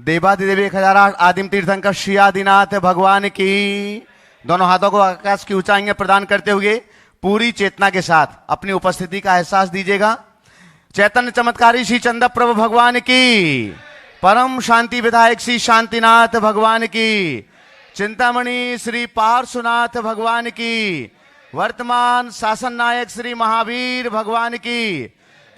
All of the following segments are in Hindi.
देवादिदेव 1008 आदिम तीर्थंकर श्री आदिनाथ भगवान की। दोनों हाथों को आकाश की ऊंचाई में प्रदान करते हुए पूरी चेतना के साथ अपनी उपस्थिति का एहसास दीजिएगा। चैतन्य चमत्कारी श्री चंद्र प्रभु भगवान की, परम शांति विधायक श्री शांतिनाथ भगवान की, चिंतामणि श्री पार्श्वनाथ भगवान की, वर्तमान शासन नायक श्री महावीर भगवान की,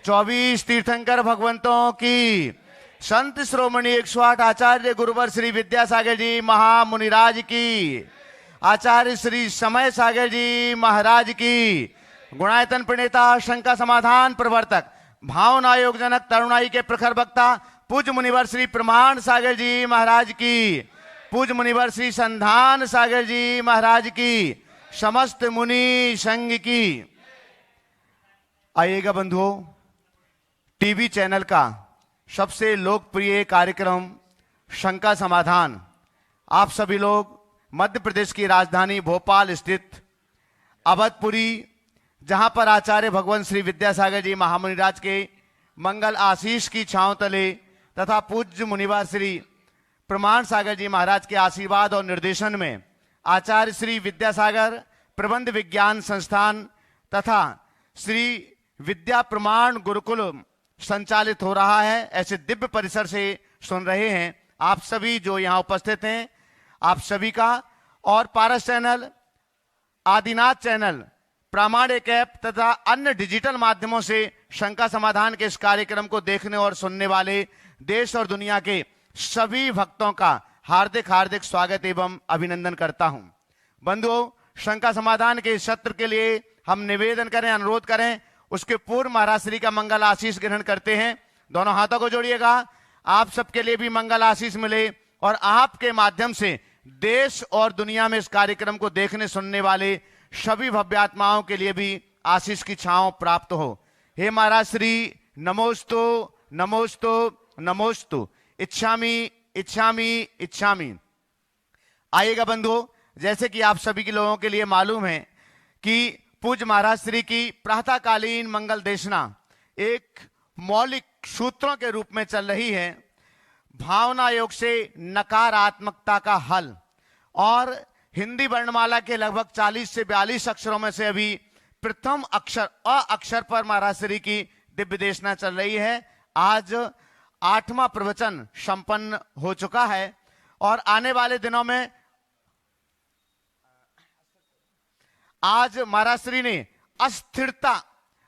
24 तीर्थंकर भगवंतों की, संत श्रोमणी 108 आचार्य गुरुवर श्री विद्यासागर जी महामुनिराज की, आचार्य श्री समय सागर जी महाराज की, गुणायतन प्रणेता, शंका समाधान प्रवर्तक, भावना योग जनक, तरुणाई के प्रखर वक्ता, पूज्य मुनिवर श्री प्रमाण सागर जी महाराज की, पूज्य मुनिवर श्री संधान सागर जी महाराज की, समस्त मुनि संघ की। आइएगा बंधुओं, टीवी चैनल का सबसे लोकप्रिय कार्यक्रम शंका समाधान आप सभी लोग मध्य प्रदेश की राजधानी भोपाल स्थित अवधपुरी, जहां पर आचार्य भगवान श्री विद्यासागर जी महामुनिराज के मंगल आशीष की छांव तले तथा पूज्य मुनिवर श्री प्रमाण सागर जी महाराज के आशीर्वाद और निर्देशन में आचार्य श्री विद्यासागर प्रबंध विज्ञान संस्थान तथा श्री विद्या प्रमाण गुरुकुल संचालित हो रहा है। ऐसे दिव्य परिसर से सुन रहे हैं आप सभी जो यहाँ उपस्थित हैं, आप सभी का और पारस चैनल, आदिनाथ चैनल, प्रामाणिक ऐप तथा अन्य डिजिटल माध्यमों से शंका समाधान के इस कार्यक्रम को देखने और सुनने वाले देश और दुनिया के सभी भक्तों का हार्दिक हार्दिक स्वागत एवं अभिनंदन करता हूं। बंधुओं, शंका समाधान के इस सत्र के लिए हम निवेदन करें, अनुरोध करें, उसके पूर्व महाराज श्री का मंगल आशीष ग्रहण करते हैं। दोनों हाथों को जोड़िएगा, आप सबके लिए भी मंगल आशीष मिले और आपके माध्यम से देश और दुनिया में इस कार्यक्रम को देखने सुनने वाले सभी भव्यात्माओं के लिए भी आशीष की छांव प्राप्त हो। हे महाराज श्री, नमोस्तु नमोस्तु नमोस्तु, इच्छामि इच्छामि इच्छामि। आइएगा बंधुओं, जैसे कि आप सभी के लोगों के लिए मालूम है कि पूज्य महाराज श्री की प्रातःकालीन मंगल देशना एक मौलिक सूत्रों के रूप में चल रही है। भावना योग से नकारात्मकता का हल, और हिंदी वर्णमाला के लगभग 40 से 42 अक्षरों में से अभी प्रथम अक्षर अ अक्षर पर महाराज श्री की दिव्य देशना चल रही है। आज 8वां प्रवचन संपन्न हो चुका है और आने वाले दिनों में आज महाराज श्री ने अस्थिरता,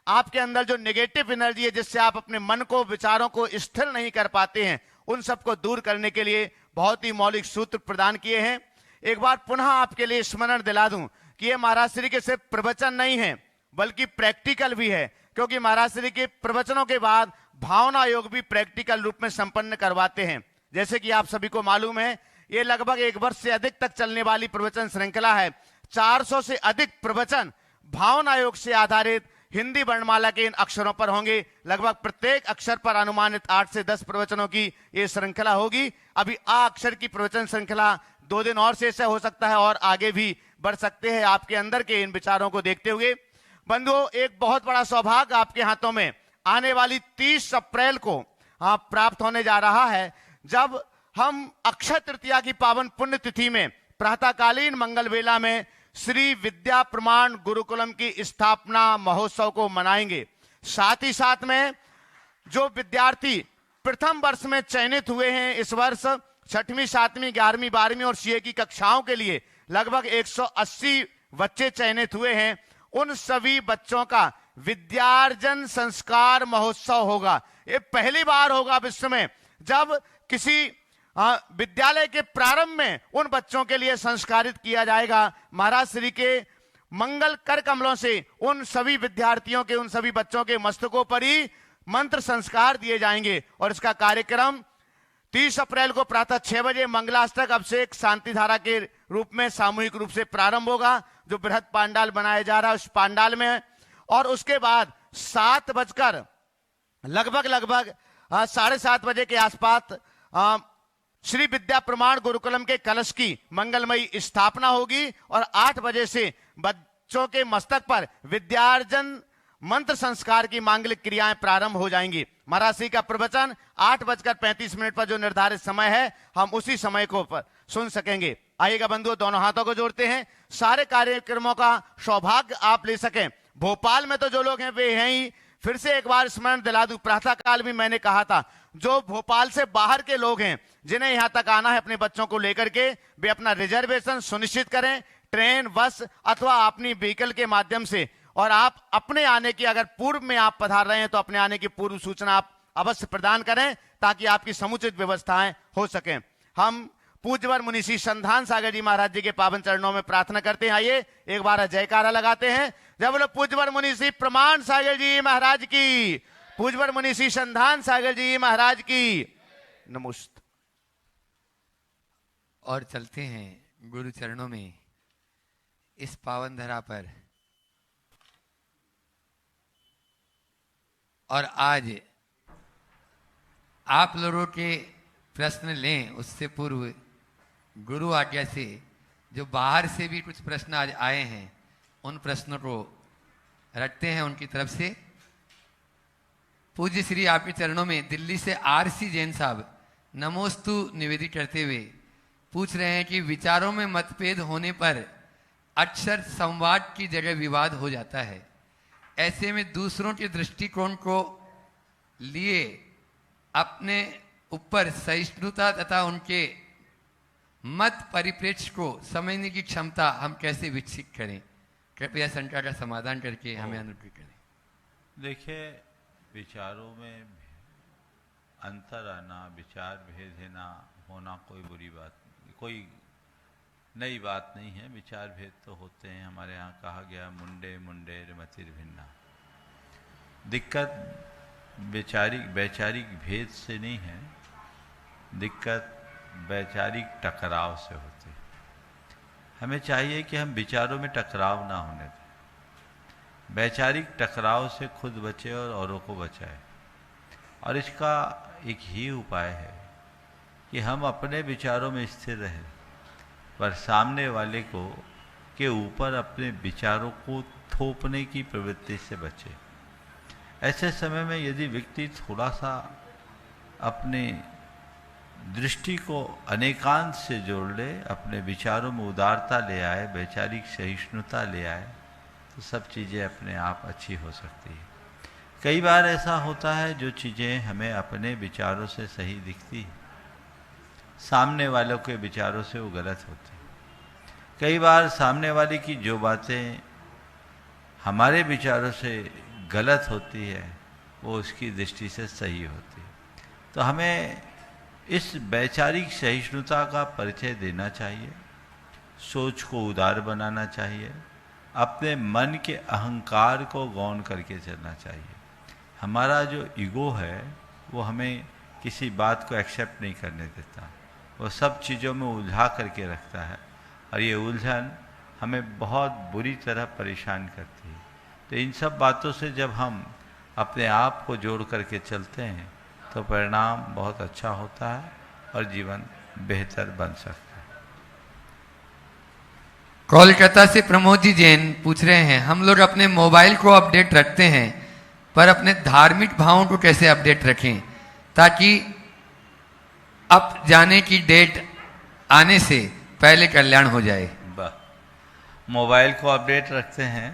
आपके अंदर जो नेगेटिव एनर्जी है जिससे आप अपने मन को, विचारों को स्थिर नहीं कर पाते हैं, उन सबको दूर करने के लिए बहुत ही मौलिक सूत्र प्रदान किए हैं। एक बार पुनः आपके लिए स्मरण दिला दूं कि ये महाराज श्री के सिर्फ प्रवचन नहीं है बल्कि प्रैक्टिकल भी है, क्योंकि महाराज श्री के प्रवचनों के बाद भावना योग भी प्रैक्टिकल रूप में संपन्न करवाते हैं। जैसे कि आप सभी को मालूम है, ये लगभग 1 वर्ष से अधिक तक चलने वाली प्रवचन श्रृंखला है। 400 से अधिक प्रवचन भावना योग से आधारित हिंदी वर्णमाला के इन अक्षरों पर होंगे। लगभग प्रत्येक अक्षर पर अनुमानित 8 से 10 प्रवचनों की ये श्रृंखला होगी। अभी आ अक्षर की प्रवचन श्रृंखला 2 दिन और शेष हो सकता है और आगे भी बढ़ सकते हैं आपके अंदर के इन विचारों को देखते हुए। बंधुओं, एक बहुत बड़ा सौभाग्य आपके हाथों में आने वाली 30 अप्रैल को प्राप्त होने जा रहा है, जब हम अक्षय तृतीया की पावन पुण्य तिथि में प्रातःकालीन मंगल वेला में श्री विद्या प्रमाण गुरुकुलम की स्थापना महोत्सव को मनाएंगे। साथ ही साथ में जो विद्यार्थी प्रथम वर्ष में चयनित हुए हैं, इस वर्ष 6वीं, 7वीं, 11वीं, 12वीं और सीए की कक्षाओं के लिए लगभग 180 बच्चे चयनित हुए हैं। उन सभी बच्चों का विद्यार्जन संस्कार महोत्सव होगा। ये पहली बार होगा विश्व में जब किसी विद्यालय के प्रारंभ में उन बच्चों के लिए संस्कारित किया जाएगा। महाराज श्री के मंगल कर कमलों से उन सभी विद्यार्थियों के, उन सभी बच्चों के मस्तकों पर ही मंत्र संस्कार दिए जाएंगे और इसका कार्यक्रम 30 अप्रैल को प्रातः 6 बजे मंगलाष्टक अभिषेक शांति धारा के रूप में सामूहिक रूप से प्रारंभ होगा, जो बृहद पांडाल बनाया जा रहा है उस पांडाल में। और उसके बाद 7 बजकर लगभग 7:30 बजे के आसपास श्री विद्या प्रमाण गुरुकुलम के कलश की मंगलमयी स्थापना होगी और 8 बजे से बच्चों के मस्तक पर विद्यार्जन मंत्र संस्कार की मांगलिक क्रियाएं प्रारंभ हो जाएंगी। मरासी का प्रवचन 8:35 पर जो निर्धारित समय है, हम उसी समय को पर सुन सकेंगे। आइएगा बंधुओं, दोनों हाथों को जोड़ते हैं, सारे कार्यक्रमों का सौभाग्य आप ले सकें। भोपाल में तो जो लोग हैं वे हैं ही, फिर से एक बार स्मरण दिला दूं, प्रातः काल में मैंने कहा था, जो भोपाल से बाहर के लोग हैं जिन्हें यहां तक आना है अपने बच्चों को लेकर के, वे अपना रिजर्वेशन सुनिश्चित करें, ट्रेन, बस अथवा अपनी व्हीकल के माध्यम से। और आप अपने आने की, अगर पूर्व में आप पधार रहे हैं तो अपने आने की पूर्व सूचना आप अवश्य प्रदान करें, ताकि आपकी समुचित व्यवस्थाएं हो सकें। हम पूज्यवर मुनि श्री संधान सागर जी महाराज जी के पावन चरणों में प्रार्थना करते हैं। आइए एक बार जयकारा लगाते हैं। जय बोलो पूज्यवर मुनि श्री प्रमाण सागर जी महाराज की, पूज्यवर मुनि श्री संधान सागर जी महाराज की नमोस्त। और चलते हैं गुरु चरणों में इस पावन धरा पर। और आज आप लोगों के प्रश्न लें उससे पूर्व गुरु आज्ञा से जो बाहर से भी कुछ प्रश्न आज आए हैं, उन प्रश्नों को रखते हैं उनकी तरफ से। पूज्य श्री आपके चरणों में दिल्ली से RC जैन साहब नमोस्तु निवेदित करते हुए पूछ रहे हैं कि विचारों में मतभेद होने पर अक्सर संवाद की जगह विवाद हो जाता है। ऐसे में दूसरों के दृष्टिकोण को लिए अपने ऊपर सहिष्णुता तथा उनके मत परिप्रेक्ष्य को समझने की क्षमता हम कैसे विकसित करें? कृपया शंका का समाधान करके हमें अनुग्रह करें। देखिए, विचारों में अंतर आना, विचार भेद होना कोई बुरी बात नहीं, कोई नई बात नहीं है। विचार भेद तो होते हैं। हमारे यहाँ कहा गया मुंडे मुंडे मतिर भिन्ना। दिक्कत वैचारिक भेद से नहीं है, दिक्कत वैचारिक टकराव से होती है। हमें चाहिए कि हम विचारों में टकराव ना होने दें, वैचारिक टकराव से खुद बचे और औरों को बचाए। और इसका एक ही उपाय है कि हम अपने विचारों में स्थिर रहें, पर सामने वाले को के ऊपर अपने विचारों को थोपने की प्रवृत्ति से बचे। ऐसे समय में यदि व्यक्ति थोड़ा सा अपने दृष्टि को अनेकांत से जोड़ ले, अपने विचारों में उदारता ले आए, वैचारिक सहिष्णुता ले आए, तो सब चीज़ें अपने आप अच्छी हो सकती है। कई बार ऐसा होता है जो चीज़ें हमें अपने विचारों से सही दिखती है, सामने वालों के विचारों से वो गलत होती है। कई बार सामने वाले की जो बातें हमारे विचारों से गलत होती है, वो उसकी दृष्टि से सही होती है। तो हमें इस वैचारिक सहिष्णुता का परिचय देना चाहिए, सोच को उदार बनाना चाहिए, अपने मन के अहंकार को गौण करके चलना चाहिए। हमारा जो ईगो है वो हमें किसी बात को एक्सेप्ट नहीं करने देता, वो सब चीज़ों में उलझा करके रखता है, और ये उलझन हमें बहुत बुरी तरह परेशान करती है। तो इन सब बातों से जब हम अपने आप को जोड़ करके चलते हैं तो परिणाम बहुत अच्छा होता है और जीवन बेहतर बन सकता है। कोलकाता से प्रमोद जी जैन पूछ रहे हैं, हम लोग अपने मोबाइल को अपडेट रखते हैं, पर अपने धार्मिक भावों को कैसे अपडेट रखें ताकि अब जाने की डेट आने से पहले कल्याण हो जाए? मोबाइल को अपडेट रखते हैं,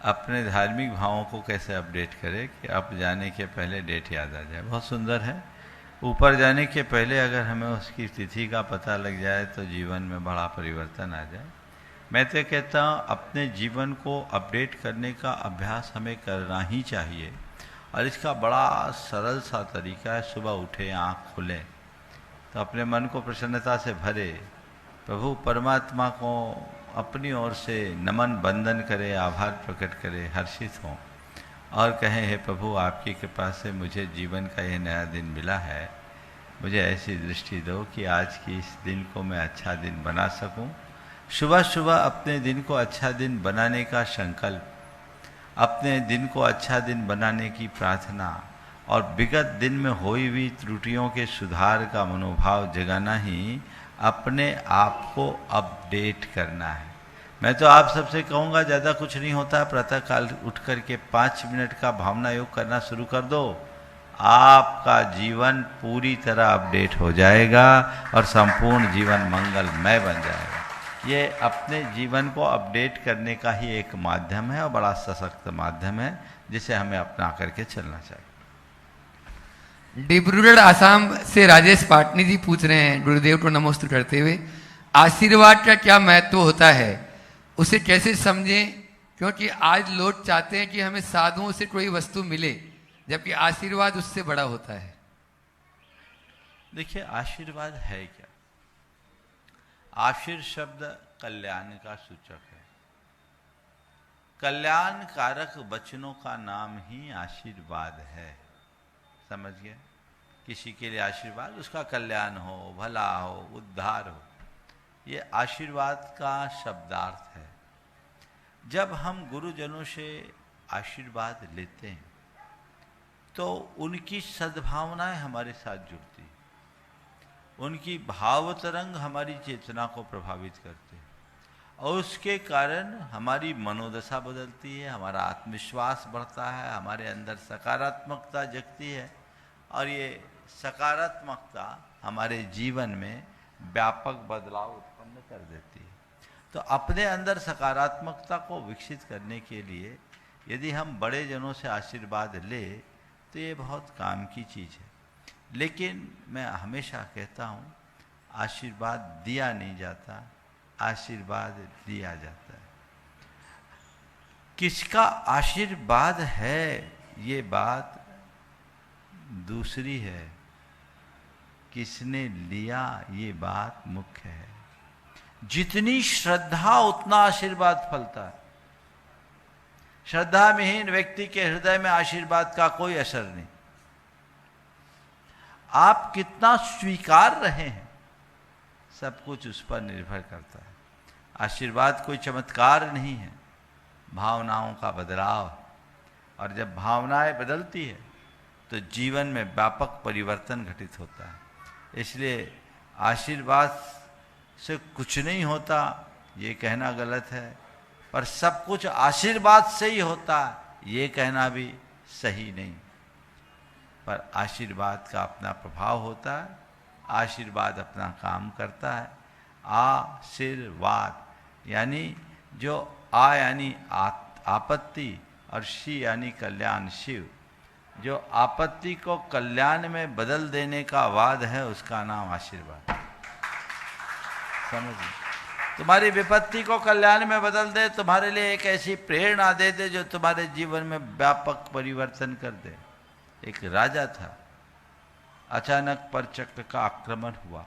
अपने धार्मिक भावों को कैसे अपडेट करें कि अब जाने के पहले डेट याद आ जाए? बहुत सुंदर है। ऊपर जाने के पहले अगर हमें उसकी तिथि का पता लग जाए तो जीवन में बड़ा परिवर्तन आ जाए। मैं तो कहता हूँ अपने जीवन को अपडेट करने का अभ्यास हमें करना ही चाहिए, और इसका बड़ा सरल सा तरीका है, सुबह उठे, आँख खुले तो अपने मन को प्रसन्नता से भरे, प्रभु परमात्मा को अपनी ओर से नमन बंदन करे, आभार प्रकट करे, हर्षित हों और कहें, हे प्रभु आपकी कृपा से मुझे जीवन का यह नया दिन मिला है, मुझे ऐसी दृष्टि दो कि आज की इस दिन को मैं अच्छा दिन बना सकूं। सुबह सुबह अपने दिन को अच्छा दिन बनाने का संकल्प, अपने दिन को अच्छा दिन बनाने की प्रार्थना और विगत दिन में हुई हुई त्रुटियों के सुधार का मनोभाव जगाना ही अपने आप को अपडेट करना है। मैं तो आप सबसे कहूँगा, ज़्यादा कुछ नहीं होता, प्रातः काल उठ करके 5 मिनट का भावना योग करना शुरू कर दो, आपका जीवन पूरी तरह अपडेट हो जाएगा और संपूर्ण जीवन मंगलमय बन जाएगा। ये अपने जीवन को अपडेट करने का ही एक माध्यम है और बड़ा सशक्त माध्यम है जिसे हमें अपना करके चलना चाहिए। डिब्रूगढ़ आसाम से राजेश पाटनी जी पूछ रहे हैं गुरुदेव को नमस्ते करते हुए, आशीर्वाद का क्या महत्व होता है, उसे कैसे समझें? क्योंकि आज लोग चाहते हैं कि हमें साधुओं से कोई वस्तु मिले, जबकि आशीर्वाद उससे बड़ा होता है। देखिए, आशीर्वाद है क्या? आशीर शब्द कल्याण का सूचक है। कल्याणकारक वचनों का नाम ही आशीर्वाद है। समझ गए? किसी के लिए आशीर्वाद, उसका कल्याण हो, भला हो, उद्धार हो, ये आशीर्वाद का शब्दार्थ है। जब हम गुरुजनों से आशीर्वाद लेते हैं तो उनकी सद्भावनाएं हमारे साथ जुड़ती हैं, उनकी भाव तरंग हमारी चेतना को प्रभावित करते हैं और उसके कारण हमारी मनोदशा बदलती है, हमारा आत्मविश्वास बढ़ता है, हमारे अंदर सकारात्मकता जगती है और ये सकारात्मकता हमारे जीवन में व्यापक बदलाव उत्पन्न कर देती है। तो अपने अंदर सकारात्मकता को विकसित करने के लिए यदि हम बड़े जनों से आशीर्वाद ले तो ये बहुत काम की चीज़ है। लेकिन मैं हमेशा कहता हूँ, आशीर्वाद दिया नहीं जाता, आशीर्वाद दिया जाता है। किसका आशीर्वाद है ये बात दूसरी है, किसने लिया ये बात मुख्य है। जितनी श्रद्धा उतना आशीर्वाद फलता है। श्रद्धा विहीन व्यक्ति के हृदय में आशीर्वाद का कोई असर नहीं। आप कितना स्वीकार रहे हैं, सब कुछ उस पर निर्भर करता है। आशीर्वाद कोई चमत्कार नहीं है, भावनाओं का बदलाव। और जब भावनाएं बदलती है तो जीवन में व्यापक परिवर्तन घटित होता है। इसलिए आशीर्वाद से कुछ नहीं होता ये कहना गलत है, पर सब कुछ आशीर्वाद से ही होता है ये कहना भी सही नहीं। पर आशीर्वाद का अपना प्रभाव होता है, आशीर्वाद अपना काम करता है। आशीर्वाद यानी जो आ यानी आपत्ति और शी यानी कल्याण, शिव जो आपत्ति को कल्याण में बदल देने का वाद है उसका नाम आशीर्वाद। समझिए, तुम्हारी विपत्ति को कल्याण में बदल दे, तुम्हारे लिए एक ऐसी प्रेरणा दे दे जो तुम्हारे जीवन में व्यापक परिवर्तन कर दे। एक राजा था, अचानक परचक्र का आक्रमण हुआ।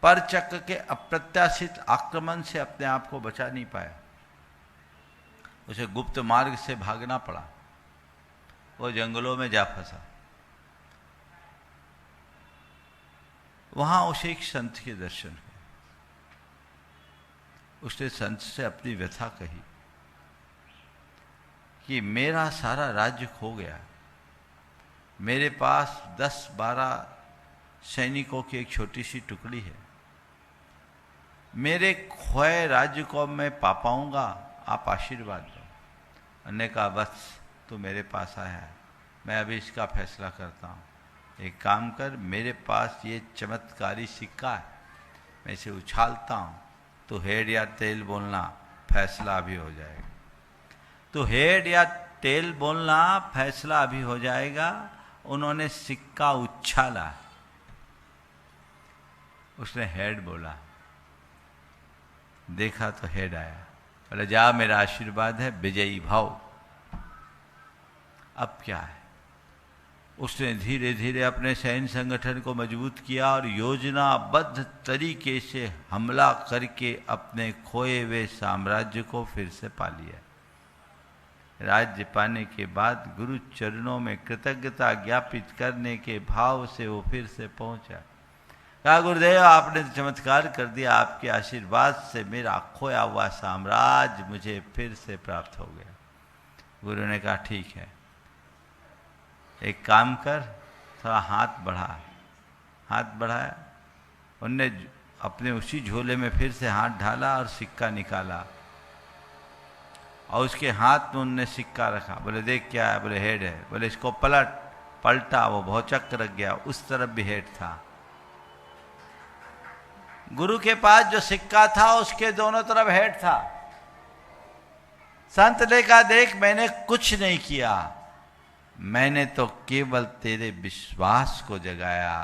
परचक्र के अप्रत्याशित आक्रमण से अपने आप को बचा नहीं पाया, उसे गुप्त मार्ग से भागना पड़ा। वो जंगलों में जा फंसा। वहां उसे एक संत के दर्शन हुए। उसने संत से अपनी व्यथा कही कि मेरा सारा राज्य खो गया, मेरे पास 10-12 सैनिकों की एक छोटी सी टुकड़ी है, मेरे खोए राज्य को मैं पा पाऊंगा, आप आशीर्वाद दो। अन्य का वत्स तू मेरे पास आया है, मैं अभी इसका फैसला करता हूँ। एक काम कर, मेरे पास ये चमत्कारी सिक्का है, मैं इसे उछालता हूँ, तो हेड या टेल बोलना, फैसला अभी हो जाएगा। तो हेड या टेल बोलना, फैसला अभी हो जाएगा। उन्होंने सिक्का उछाला, उसने हेड बोला, देखा तो हेड आया। बोले जा, मेरा आशीर्वाद है, विजयी भव। अब क्या है? उसने धीरे धीरे अपने सैन्य संगठन को मजबूत किया और योजनाबद्ध तरीके से हमला करके अपने खोए हुए साम्राज्य को फिर से पा लिया। राज्य पाने के बाद गुरु चरणों में कृतज्ञता ज्ञापित करने के भाव से वो फिर से पहुंचा। कहा, गुरुदेव आपने चमत्कार कर दिया, आपके आशीर्वाद से मेरा खोया हुआ साम्राज्य मुझे फिर से प्राप्त हो गया। गुरु ने कहा, ठीक है, एक काम कर, थोड़ा हाथ बढ़ा। हाथ बढ़ाया, उनने अपने उसी झोले में फिर से हाथ डाला और सिक्का निकाला और उसके हाथ में उनने सिक्का रखा। बोले देख क्या है? बोले हेड है। बोले इसको पलट, पलटा, वो भौचक्क रख गया, उस तरफ भी हेड था। गुरु के पास जो सिक्का था उसके दोनों तरफ हेड था। संत ने कहा, देख मैंने कुछ नहीं किया, मैंने तो केवल तेरे विश्वास को जगाया।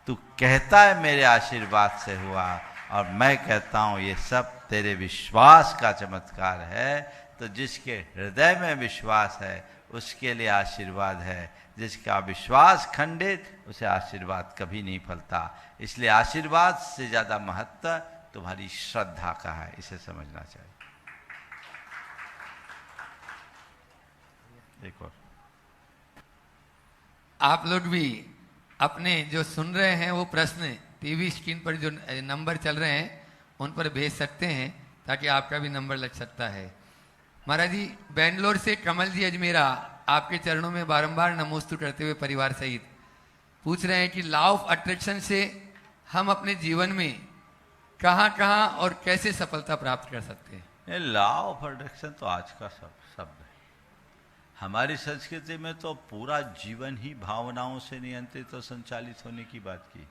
तू कहता है मेरे आशीर्वाद से हुआ, और मैं कहता हूं ये सब तेरे विश्वास का चमत्कार है। तो जिसके हृदय में विश्वास है उसके लिए आशीर्वाद है, जिसका विश्वास खंडित उसे आशीर्वाद कभी नहीं फलता। इसलिए आशीर्वाद से ज्यादा महत्व तुम्हारी श्रद्धा का है, इसे समझना चाहिए। एक और आप लोग भी अपने जो सुन रहे हैं वो प्रश्न टीवी स्क्रीन पर जो नंबर चल रहे हैं उन पर भेज सकते हैं, ताकि आपका भी नंबर लग सकता है। महाराज जी, बेंगलोर से कमल जी अजमेरा आपके चरणों में बारंबार नमोस्तु करते हुए परिवार सहित पूछ रहे हैं कि लॉ ऑफ अट्रैक्शन से हम अपने जीवन में कहाँ कहाँ और कैसे सफलता प्राप्त कर सकते हैं। लॉ ऑफ अट्रैक्शन तो आज का शब्द है। हमारी संस्कृति में तो पूरा जीवन ही भावनाओं से नियंत्रित और संचालित होने की बात की।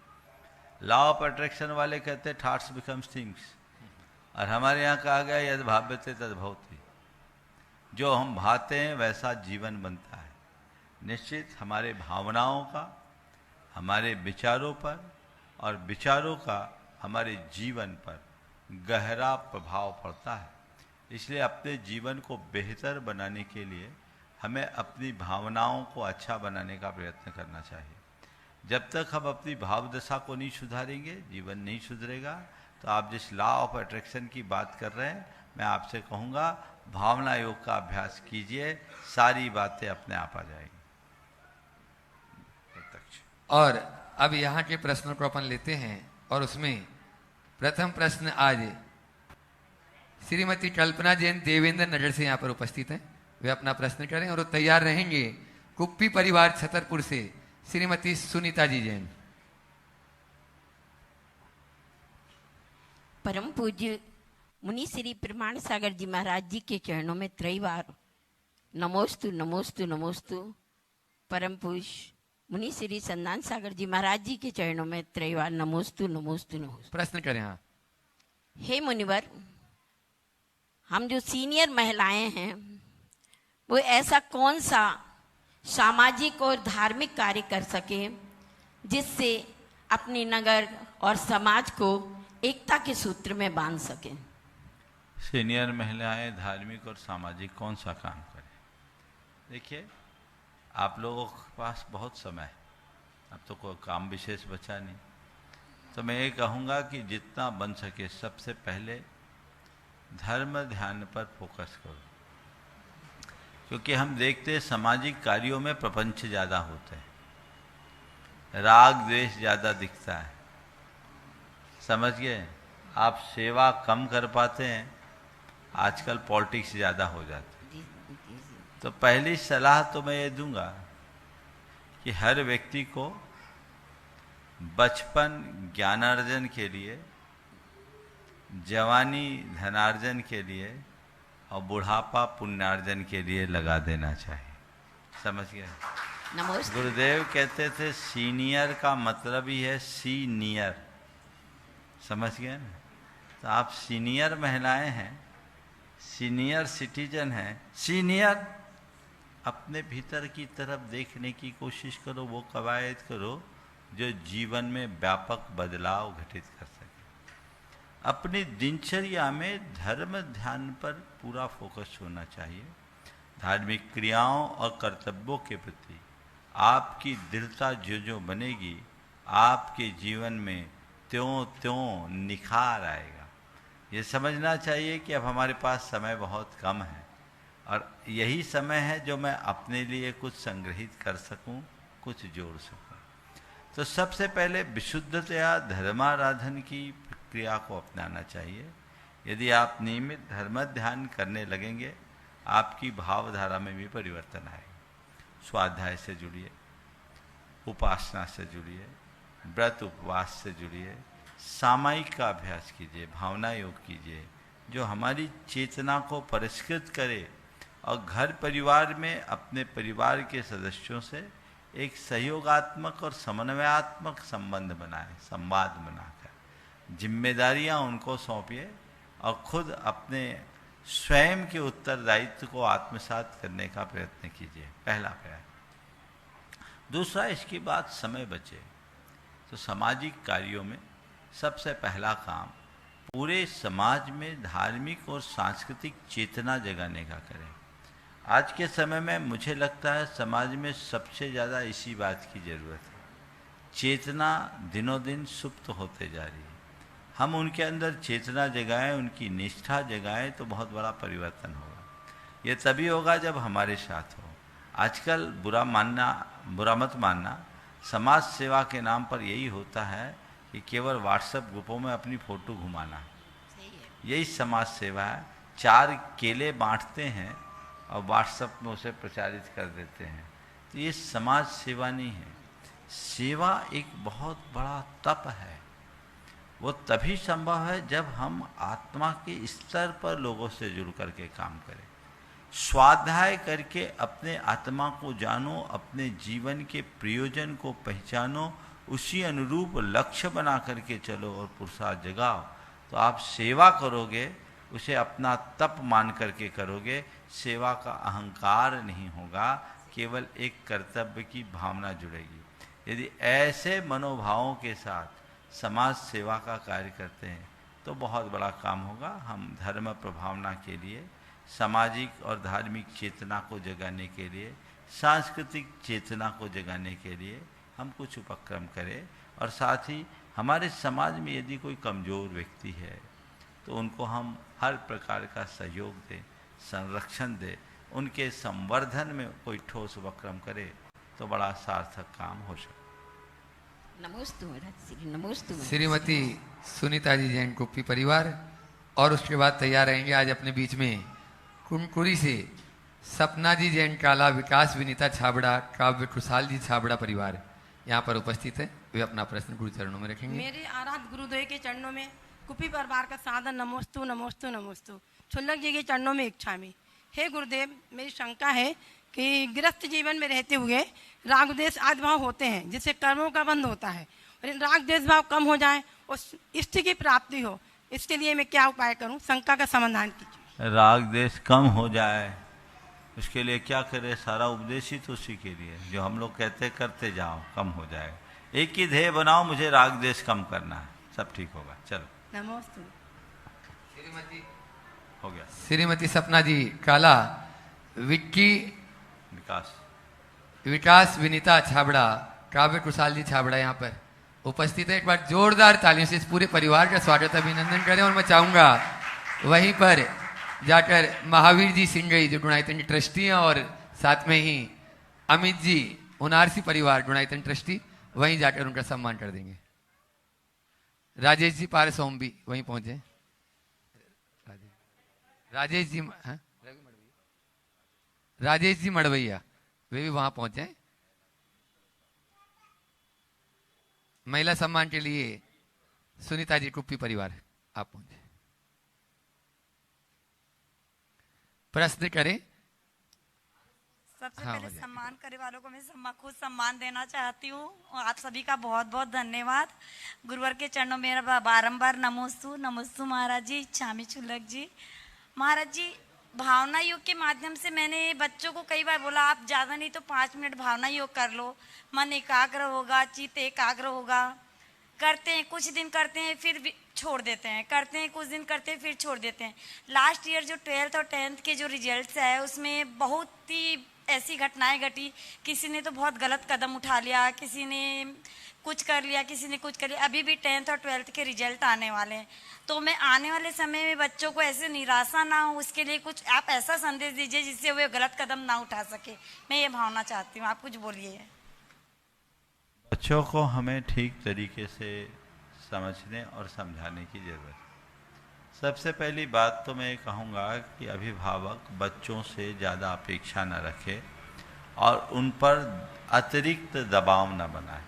लॉ ऑफ अट्रैक्शन वाले कहते हैं थॉट्स बिकम्स थिंग्स, और हमारे यहाँ कहा गया यद भाव्यते तद भवति। जो हम भाते हैं वैसा जीवन बनता है। निश्चित हमारे भावनाओं का हमारे विचारों पर और विचारों का हमारे जीवन पर गहरा प्रभाव पड़ता है। इसलिए अपने जीवन को बेहतर बनाने के लिए हमें अपनी भावनाओं को अच्छा बनाने का प्रयत्न करना चाहिए। जब तक हम अपनी भाव दशा को नहीं सुधारेंगे, जीवन नहीं सुधरेगा। तो आप जिस लॉ ऑफ अट्रैक्शन की बात कर रहे हैं, मैं आपसे कहूँगा भावना योग का अभ्यास कीजिए, सारी बातें अपने आप आ जाएंगी। और अब यहाँ के प्रश्नों को अपन लेते हैं, और उसमें प्रथम प्रश्न आज श्रीमती कल्पना जैन देवेंद्र नगर से यहाँ पर उपस्थित हैं। वे अपना प्रश्न करें और वो तैयार रहेंगे कुप्पी परिवार छतरपुर से श्रीमती सुनीता जी जैन। परम पूज्य मुनि श्री प्रमाण सागर जी महाराज जी के चरणों में त्रैवार नमोस्तु नमोस्तु नमोस्तु। परम पूज्य मुनि श्री संदान सागर जी महाराज जी के चरणों में त्रैवार नमोस्तु नमोस्तु नमोस्तु। प्रश्न करें। हाँ, हे मुनिवर, हम जो सीनियर महिलाएं हैं वो ऐसा कौन सा सामाजिक और धार्मिक कार्य कर सके जिससे अपने नगर और समाज को एकता के सूत्र में बांध सके। सीनियर महिलाएं धार्मिक और सामाजिक कौन सा काम करें? देखिए, आप लोगों के पास बहुत समय है, अब तो कोई काम विशेष बचा नहीं। तो मैं ये कहूँगा कि जितना बन सके सबसे पहले धर्म ध्यान पर फोकस करो, क्योंकि हम देखते हैं सामाजिक कार्यों में प्रपंच ज़्यादा होते हैं, राग द्वेष ज़्यादा दिखता है। समझ गए? आप सेवा कम कर पाते हैं, आजकल पॉलिटिक्स ज़्यादा हो जाती है। तो पहली सलाह तो मैं ये दूंगा कि हर व्यक्ति को बचपन ज्ञानार्जन के लिए, जवानी धनार्जन के लिए और बुढ़ापा पुण्यार्जन के लिए लगा देना चाहिए। समझ गए? नमस्ते। गुरुदेव कहते थे सीनियर का मतलब ही है सीनियर। समझ गए ना? तो आप सीनियर महिलाएं हैं, सीनियर सिटीजन हैं, सीनियर अपने भीतर की तरफ देखने की कोशिश करो, वो कवायद करो जो जीवन में व्यापक बदलाव घटित कर सके। अपनी दिनचर्या में धर्म ध्यान पर पूरा फोकस होना चाहिए। धार्मिक क्रियाओं और कर्तव्यों के प्रति आपकी दृढ़ता जो जो बनेगी, आपके जीवन में त्यों त्यों निखार आएगा। ये समझना चाहिए कि अब हमारे पास समय बहुत कम है, और यही समय है जो मैं अपने लिए कुछ संग्रहित कर सकूं, कुछ जोड़ सकूं। तो सबसे पहले विशुद्धतया धर्माराधन की प्रक्रिया को अपनाना चाहिए। यदि आप नियमित धर्म ध्यान करने लगेंगे, आपकी भावधारा में भी परिवर्तन आएगा। स्वाध्याय से जुड़िए, उपासना से जुड़िए, व्रत उपवास से जुड़िए, सामायिक का अभ्यास कीजिए, भावना योग कीजिए, जो हमारी चेतना को परिष्कृत करे और घर परिवार में अपने परिवार के सदस्यों से एक सहयोगात्मक और समन्वयात्मक संबंध बनाए, संवाद बनाकर जिम्मेदारियां उनको सौंपिए और खुद अपने स्वयं के उत्तरदायित्व को आत्मसात करने का प्रयत्न कीजिए, पहला प्रयास। दूसरा, इसकी बात समय बचे तो सामाजिक कार्यों में सबसे पहला काम पूरे समाज में धार्मिक और सांस्कृतिक चेतना जगाने का करें। आज के समय में मुझे लगता है समाज में सबसे ज़्यादा इसी बात की ज़रूरत है। चेतना दिनों दिन सुप्त होते जा रही है। हम उनके अंदर चेतना जगाएं, उनकी निष्ठा जगाएं तो बहुत बड़ा परिवर्तन होगा। ये तभी होगा जब हमारे साथ हो। आजकल बुरा मत मानना, समाज सेवा के नाम पर यही होता है कि केवल व्हाट्सएप ग्रुपों में अपनी फ़ोटो घुमाना, यही समाज सेवा है। 4 केले बांटते हैं और व्हाट्सएप में उसे प्रचारित कर देते हैं, तो ये समाज सेवा नहीं है। सेवा एक बहुत बड़ा तप है। वो तभी संभव है जब हम आत्मा के स्तर पर लोगों से जुड़ करके काम करें। स्वाध्याय करके अपने आत्मा को जानो, अपने जीवन के प्रयोजन को पहचानो, उसी अनुरूप लक्ष्य बना करके चलो और पुरुषार्थ जगाओ, तो आप सेवा करोगे, उसे अपना तप मान करके करोगे। सेवा का अहंकार नहीं होगा, केवल एक कर्तव्य की भावना जुड़ेगी। यदि ऐसे मनोभावों के साथ समाज सेवा का कार्य करते हैं तो बहुत बड़ा काम होगा। हम धर्म प्रभावना के लिए, सामाजिक और धार्मिक चेतना को जगाने के लिए, सांस्कृतिक चेतना को जगाने के लिए हम कुछ उपक्रम करें। और साथ ही हमारे समाज में यदि कोई कमज़ोर व्यक्ति है तो उनको हम हर प्रकार का सहयोग दें, संरक्षण दें, उनके संवर्धन में कोई ठोस उपक्रम करे तो बड़ा सार्थक काम हो सकता। नमोस्तु महाराज श्री, नमोस्तु महाराज। श्रीमती सुनीता जी जैन कुप्पी परिवार, और उसके बाद तैयार रहेंगे आज अपने बीच में कुनकुरी से सपना जी जैन काला, विकास विनीता छाबड़ा, काव्य खुशहाल जी छाबड़ा परिवार यहाँ पर उपस्थित है। वे अपना प्रश्न गुरु चरणों में रखेंगे। मेरे आराध्य गुरुदेव के चरणों में कुप्पी परिवार का सादर नमोस्तु नमोस्तु नमोस्तु। छुल्लक जी के चरणों में इच्छा में। हे गुरुदेव, मेरी शंका है कि गृहस्थ जीवन में रहते हुए राग द्वेष आदि भाव होते हैं, जिससे कर्मों का बंध होता है, और इन राग द्वेष भाव कम हो जाए और इष्ट की प्राप्ति हो, इसके लिए मैं क्या उपाय करूं? शंका का समाधान कीजिए। राग द्वेष कम हो जाए उसके लिए क्या करे? सारा उपदेश ही तो उसी के लिए, जो हम लोग कहते करते जाओ, कम हो जाएगा। एक ही ध्येय बनाओ, मुझे राग द्वेष कम करना है, सब ठीक होगा। चलो नमोस्तु। श्रीमती हो गया। श्रीमती सपना जी काला, विक्की विकास विनीता छाबड़ा, काव्य कुशाल जी छाबड़ा यहाँ पर उपस्थित है। एक बार जोरदार तालियों से इस पूरे परिवार का स्वागत अभिनंदन करें। और मैं चाहूंगा वहीं पर जाकर महावीर जी सिंगई जो गुणायतन ट्रस्टी हैं, और साथ में ही अमित जी उनारसी परिवार गुणायतन ट्रस्टी, वहीं जाकर उनका सम्मान कर देंगे। राजेश जी पारसोम भी वहीं पहुंचे। राजेश जी, हाँ? राजेश जी मड़वैया वे भी वहां पहुंचे। महिला सम्मान के लिए सुनीता जी कुप्पी परिवार आप पहुंचे। प्रश्न करें। सबसे हाँ, पहले सम्मान करने वालों को मैं खुद सम्मान देना चाहती हूँ। आप सभी का बहुत बहुत धन्यवाद। गुरुवर के चरणों में मेरा बारंबार नमोस्तु नमोस्तु। महाराज जी, छामी छुल्लक जी, महाराज जी, भावना योग के माध्यम से मैंने बच्चों को कई बार बोला, आप ज़्यादा नहीं तो 5 मिनट भावना योग कर लो, मन एकाग्र होगा, चित्त एकाग्र होगा। करते हैं, कुछ दिन करते हैं, फिर छोड़ देते हैं, करते हैं, कुछ दिन करते हैं, फिर छोड़ देते हैं। लास्ट ईयर जो 12th और 10th के जो रिजल्ट्स है उसमें बहुत ही ऐसी घटनाएं घटी। किसी ने तो बहुत गलत कदम उठा लिया, किसी ने कुछ कर लिया, किसी ने कुछ कर लिया। अभी भी 10th और 12th के रिजल्ट आने वाले हैं, तो मैं आने वाले समय में बच्चों को ऐसे निराशा ना हो, उसके लिए कुछ आप ऐसा संदेश दीजिए जिससे वे गलत कदम ना उठा सके। मैं ये भावना चाहती हूँ, आप कुछ बोलिए। बच्चों को हमें ठीक तरीके से समझने और समझाने की ज़रूरत है। सबसे पहली बात तो मैं कहूँगा कि अभिभावक बच्चों से ज़्यादा अपेक्षा न रखे और उन पर अतिरिक्त दबाव न बनाए।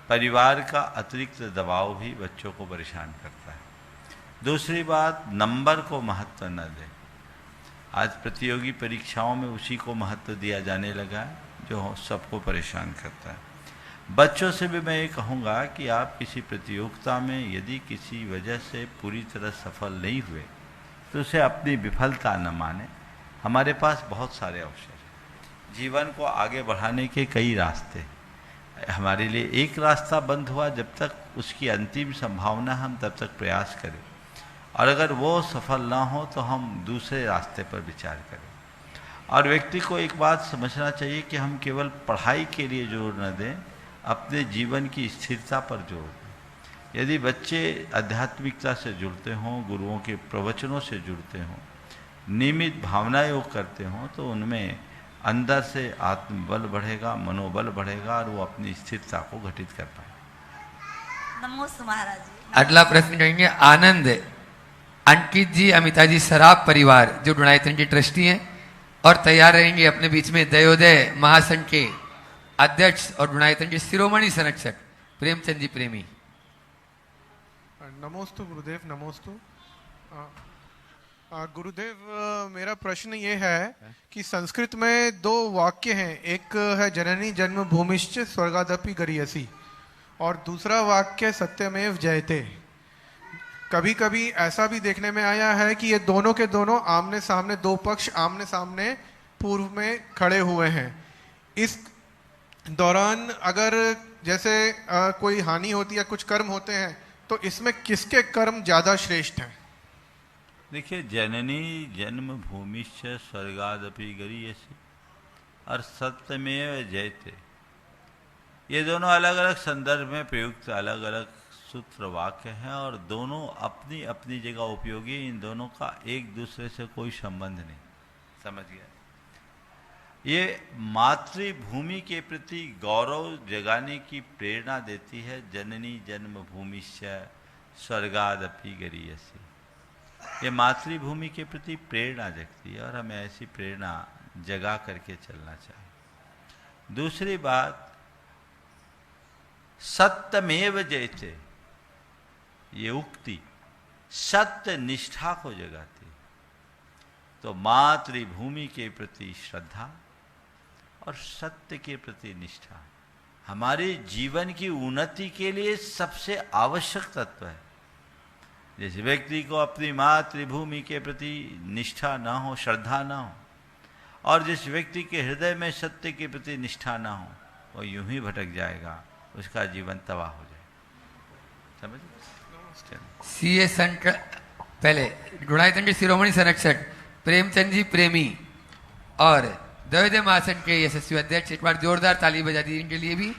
परिवार का अतिरिक्त दबाव भी बच्चों को परेशान करता है। दूसरी बात, नंबर को महत्व न दें। आज प्रतियोगी परीक्षाओं में उसी को महत्व दिया जाने लगा है जो सबको परेशान करता है। बच्चों से भी मैं ये कहूँगा कि आप किसी प्रतियोगिता में यदि किसी वजह से पूरी तरह सफल नहीं हुए तो उसे अपनी विफलता न माने। हमारे पास बहुत सारे अवसर हैं, जीवन को आगे बढ़ाने के कई रास्ते हैं। हमारे लिए एक रास्ता बंद हुआ, जब तक उसकी अंतिम संभावना हम तब तक प्रयास करें, और अगर वो सफल ना हो तो हम दूसरे रास्ते पर विचार करें। और व्यक्ति को एक बात समझना चाहिए कि हम केवल पढ़ाई के लिए जोर न दें, अपने जीवन की स्थिरता पर जोर दें। यदि बच्चे आध्यात्मिकता से जुड़ते हों, गुरुओं के प्रवचनों से जुड़ते हों, नियमित भावना योग करते हों, तो उनमें अंदर से आत्मबल बढ़ेगा, मनोबल बढ़ेगा और वो अपनी स्थिरता को घटित कर पाएंगे। नमोस्तु महाराज जी। अगला प्रश्न करेंगे आनंद अंकित जी, अमिता जी सराफ परिवार जो डुणायतन के ट्रस्टी हैं और तैयार रहेंगे अपने बीच में दयोदय महासंघ के अध्यक्ष और डुणायतन के शिरोमणि संरक्षक प्रेमचंद जी प्रेमी। नमोस्तु गुरुदेव, नमोस्तु। गुरुदेव, मेरा प्रश्न ये है कि संस्कृत में दो वाक्य हैं, एक है जननी जन्मभूमिश्च स्वर्गादपि गरीयसी और दूसरा वाक्य सत्यमेव जयते। कभी कभी ऐसा भी देखने में आया है कि ये दोनों के दोनों आमने सामने, दो पक्ष आमने सामने पूर्व में खड़े हुए हैं। इस दौरान अगर जैसे कोई हानि होती है, कुछ कर्म होते हैं, तो इसमें किसके कर्म ज्यादा श्रेष्ठ हैं? देखिए, जननी जन्मभूमिश्च स्वर्गादपि गरीयसी और सत्यमेव जयते, ये दोनों अलग अलग संदर्भ में प्रयुक्त अलग अलग सूत्र वाक्य हैं और दोनों अपनी अपनी जगह उपयोगी। इन दोनों का एक दूसरे से कोई संबंध नहीं। समझ गया? ये मातृभूमि के प्रति गौरव जगाने की प्रेरणा देती है। जननी जन्मभूमिश्च स्वर्गादपि गरीयसी, ये मातृभूमि के प्रति प्रेरणा जगती है और हमें ऐसी प्रेरणा जगा करके चलना चाहिए। दूसरी बात, सत्यमेव जयते, ये उक्ति सत्य निष्ठा को जगाती। तो मातृभूमि के प्रति श्रद्धा और सत्य के प्रति निष्ठा हमारे जीवन की उन्नति के लिए सबसे आवश्यक तत्व है। जिस व्यक्ति को अपनी मातृभूमि के प्रति निष्ठा ना हो, श्रद्धा ना हो, और जिस व्यक्ति के हृदय में सत्य के प्रति निष्ठा ना हो, वो यूं ही भटक जाएगा, उसका जीवन तबाह हो जाएगा। समझ? सीए पहले गुणायतन के शिरोमणि संरक्षक प्रेमचंद जी प्रेमी और दयोदय महासंघ के यशस्वी अध्यक्ष, एक बार जोरदार ताली बजा दी इनके लिए भी,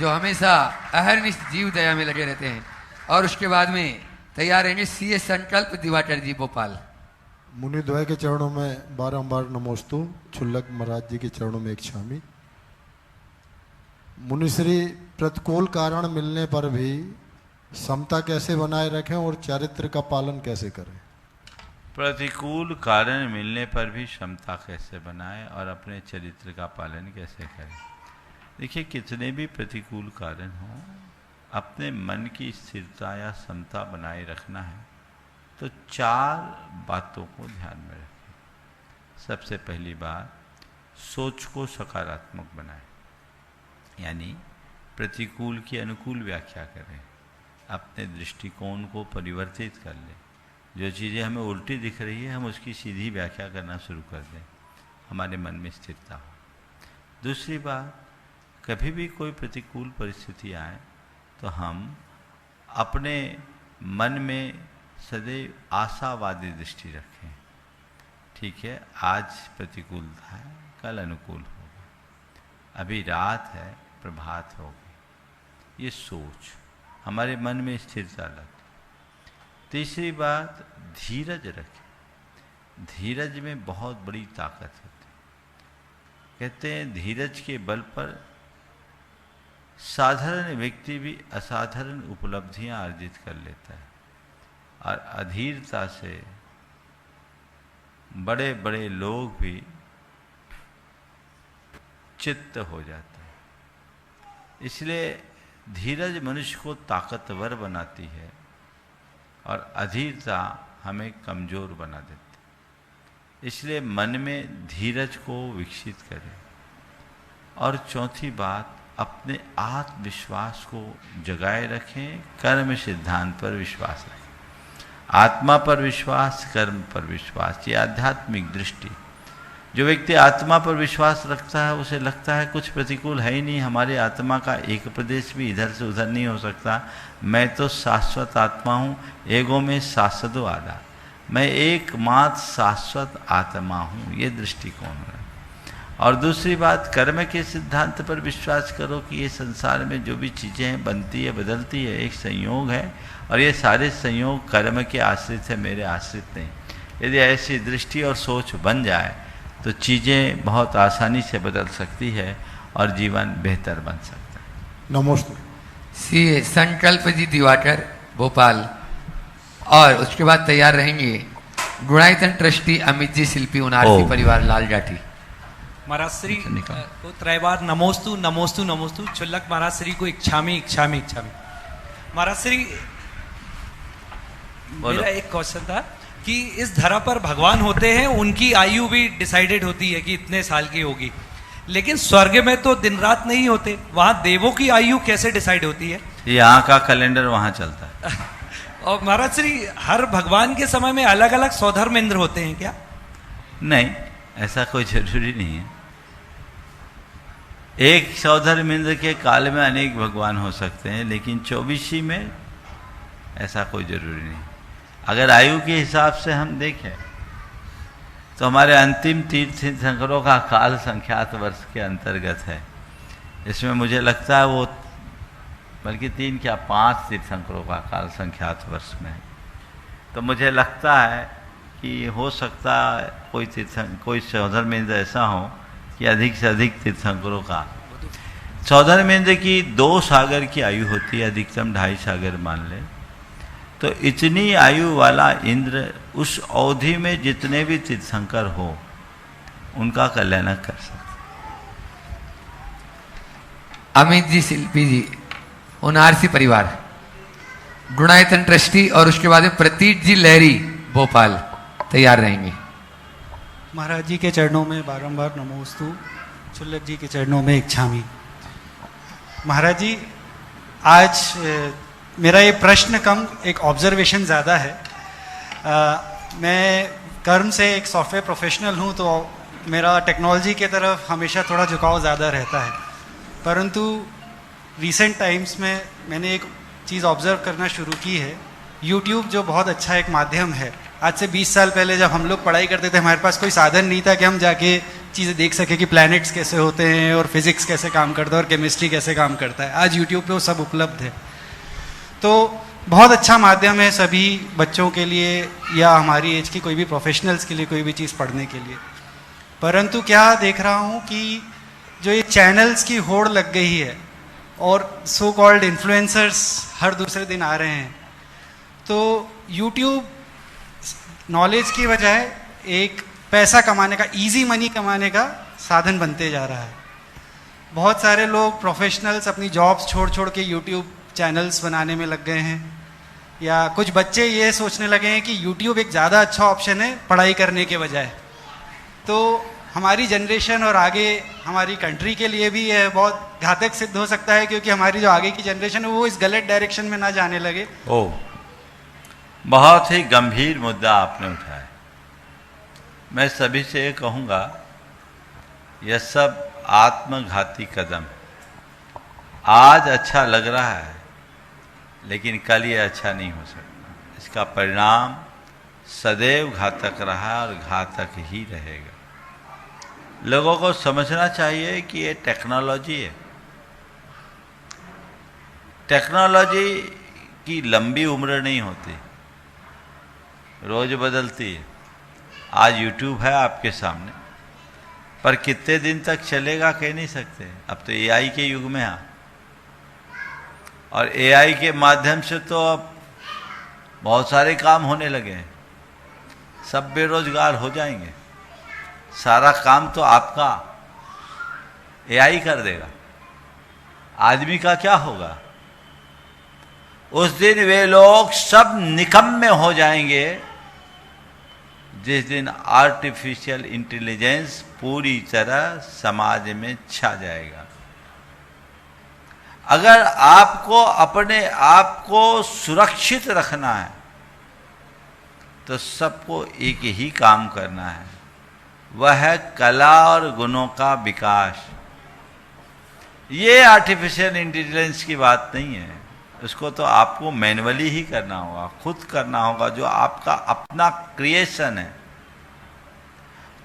जो हमेशा अहरनिश जीव दया में लगे रहते हैं। और उसके बाद में तैयार रहेंगे सीए संकल्प दिवाकर जी भोपाल। मुनिद्वय के चरणों में बारंबार नमोस्तु, छुल्लक महाराज जी के चरणों में एक शामी। मुनिश्री, प्रतिकूल कारण मिलने पर भी समता कैसे बनाए रखें और चरित्र का पालन कैसे करें? प्रतिकूल कारण मिलने पर भी क्षमता कैसे बनाएं और अपने चरित्र का पालन कैसे करें? देखिए, कितने भी प्रतिकूल कारण हों, अपने मन की स्थिरता या समता बनाए रखना है तो चार बातों को ध्यान में रखें। सबसे पहली बात, सोच को सकारात्मक बनाएं, यानी प्रतिकूल की अनुकूल व्याख्या करें, अपने दृष्टिकोण को परिवर्तित कर लें। जो चीज़ें हमें उल्टी दिख रही है, हम उसकी सीधी व्याख्या करना शुरू कर दें, हमारे मन में स्थिरता हो। दूसरी बात, कभी भी कोई प्रतिकूल परिस्थिति आए तो हम अपने मन में सदैव आशावादी दृष्टि रखें। ठीक है, आज प्रतिकूलता है, कल अनुकूल होगा, अभी रात है, प्रभात होगी। ये सोच हमारे मन में स्थिरता लाती। तीसरी बात, धीरज रखें। धीरज में बहुत बड़ी ताकत होती है। कहते हैं धीरज के बल पर साधारण व्यक्ति भी असाधारण उपलब्धियां अर्जित कर लेता है और अधीरता से बड़े बड़े लोग भी चित्त हो जाते हैं। इसलिए धीरज मनुष्य को ताकतवर बनाती है और अधीरता हमें कमजोर बना देती है। इसलिए मन में धीरज को विकसित करें। और चौथी बात, अपने आत्मविश्वास को जगाए रखें, कर्म सिद्धांत पर विश्वास रखें। आत्मा पर विश्वास, कर्म पर विश्वास, ये आध्यात्मिक दृष्टि। जो व्यक्ति आत्मा पर विश्वास रखता है उसे लगता है कुछ प्रतिकूल है ही नहीं, हमारी आत्मा का एक प्रदेश भी इधर से उधर नहीं हो सकता, मैं तो शाश्वत आत्मा हूँ, एगो में शाश्वतो आधा, मैं एकमात्र शाश्वत आत्मा हूँ, ये दृष्टिकोण है। और दूसरी बात, कर्म के सिद्धांत पर विश्वास करो कि ये संसार में जो भी चीज़ें हैं बनती है बदलती है, एक संयोग है और ये सारे संयोग कर्म के आश्रित है, मेरे आश्रित नहीं। यदि ऐसी दृष्टि और सोच बन जाए तो चीज़ें बहुत आसानी से बदल सकती है और जीवन बेहतर बन सकता है। नमस्ते। सी संकल्प जी दिवाकर भोपाल, और उसके बाद तैयार रहेंगे गुणायतन ट्रस्टी अमित जी शिल्पी उनारसी परिवार लाल जाठी। महाराज श्री को त्रैवार नमोस्तु नमोस्तु नमोस्तु। चुल्लक महाराज श्री को इच्छामी इच्छामी इच्छामी। महाराज श्री, मेरा एक क्वेश्चन था कि इस धरा पर भगवान होते हैं, उनकी आयु भी डिसाइडेड होती है कि इतने साल की होगी, लेकिन स्वर्ग में तो दिन रात नहीं होते, वहां देवों की आयु कैसे डिसाइड होती है? यहाँ का कैलेंडर वहाँ चलता है। और महाराज श्री, हर भगवान के समय में अलग अलग सौधर्म इंद्र होते हैं क्या? नहीं, ऐसा कोई जरूरी नहीं है। एक सौधर्म इंद्र के काल में अनेक भगवान हो सकते हैं, लेकिन 24 में ऐसा कोई जरूरी नहीं। अगर आयु के हिसाब से हम देखें तो हमारे अंतिम तीर्थंकरों का काल संख्यात वर्ष के अंतर्गत है। इसमें मुझे लगता है वो बल्कि 3 क्या 5 तीर्थंकरों का काल संख्यात वर्ष में है। तो मुझे लगता है कि हो सकता है कोई सौधर्मेंद्र ऐसा हो कि अधिक से अधिक तीर्थंकरों का। सौधर्मेंद्र की 2 सागर की आयु होती है, अधिकतम 2.5 सागर मान ले। तो इतनी आयु वाला इंद्र उस अवधि में जितने भी तीर्थंकर हो उनका कल्याण कर सकते। अमित जी शिल्पी जी उनारसी परिवार गुणायतन ट्रस्टी, और उसके बाद में प्रतीक जी लहरी भोपाल तैयार रहेंगे। महाराज जी के चरणों में बारंबार नमोस्तु, चुल्लक जी के चरणों में इच्छामी। महाराज जी, आज मेरा ये प्रश्न कम एक ऑब्जर्वेशन ज़्यादा है। मैं कर्म से एक सॉफ्टवेयर प्रोफेशनल हूँ, तो मेरा टेक्नोलॉजी के तरफ हमेशा थोड़ा झुकाव ज़्यादा रहता है, परंतु रिसेंट टाइम्स में मैंने एक चीज़ ऑब्जर्व करना शुरू की है। यूट्यूब जो बहुत अच्छा एक माध्यम है, आज से 20 साल पहले जब हम लोग पढ़ाई करते थे, हमारे पास कोई साधन नहीं था कि हम जाके चीज़ें देख सके कि प्लैनेट्स कैसे होते हैं और फिजिक्स कैसे काम करता है और केमिस्ट्री कैसे काम करता है। आज यूट्यूब पे वो सब उपलब्ध है, तो बहुत अच्छा माध्यम है सभी बच्चों के लिए या हमारी एज की कोई भी प्रोफेशनल्स के लिए कोई भी चीज़ पढ़ने के लिए। परंतु क्या देख रहा हूँ कि जो ये चैनल्स की होड़ लग गई है और सो कॉल्ड इन्फ्लुएंसर्स हर दूसरे दिन आ रहे हैं, तो यूट्यूब नॉलेज की बजाय एक पैसा कमाने का, इजी मनी कमाने का साधन बनते जा रहा है। बहुत सारे लोग प्रोफेशनल्स अपनी जॉब्स छोड़ छोड़ के यूट्यूब चैनल्स बनाने में लग गए हैं, या कुछ बच्चे ये सोचने लगे हैं कि यूट्यूब एक ज़्यादा अच्छा ऑप्शन है पढ़ाई करने के बजाय। तो हमारी जनरेशन और आगे हमारी कंट्री के लिए भी यह बहुत घातक सिद्ध हो सकता है, क्योंकि हमारी जो आगे की जनरेशन है वो इस गलत डायरेक्शन में ना जाने लगे। बहुत ही गंभीर मुद्दा आपने उठाया। मैं सभी से ये कहूँगा, यह सब आत्मघाती कदम। आज अच्छा लग रहा है लेकिन कल ये अच्छा नहीं हो सकता। इसका परिणाम सदैव घातक रहा और घातक ही रहेगा। लोगों को समझना चाहिए कि ये टेक्नोलॉजी है। टेक्नोलॉजी की लंबी उम्र नहीं होती, रोज बदलती है। आज यूट्यूब है आपके सामने, पर कितने दिन तक चलेगा कह नहीं सकते। अब तो एआई के युग में है, और एआई के माध्यम से तो अब बहुत सारे काम होने लगे हैं। सब बेरोजगार हो जाएंगे, सारा काम तो आपका एआई कर देगा। आदमी का क्या होगा? उस दिन वे लोग सब निकम्मे हो जाएंगे जिस दिन आर्टिफिशियल इंटेलिजेंस पूरी तरह समाज में छा जाएगा। अगर आपको अपने आप को सुरक्षित रखना है तो सबको एक ही काम करना है, वह है कला और गुणों का विकास। ये आर्टिफिशियल इंटेलिजेंस की बात नहीं है, उसको तो आपको मैन्युअली ही करना होगा, खुद करना होगा, जो आपका अपना क्रिएशन है।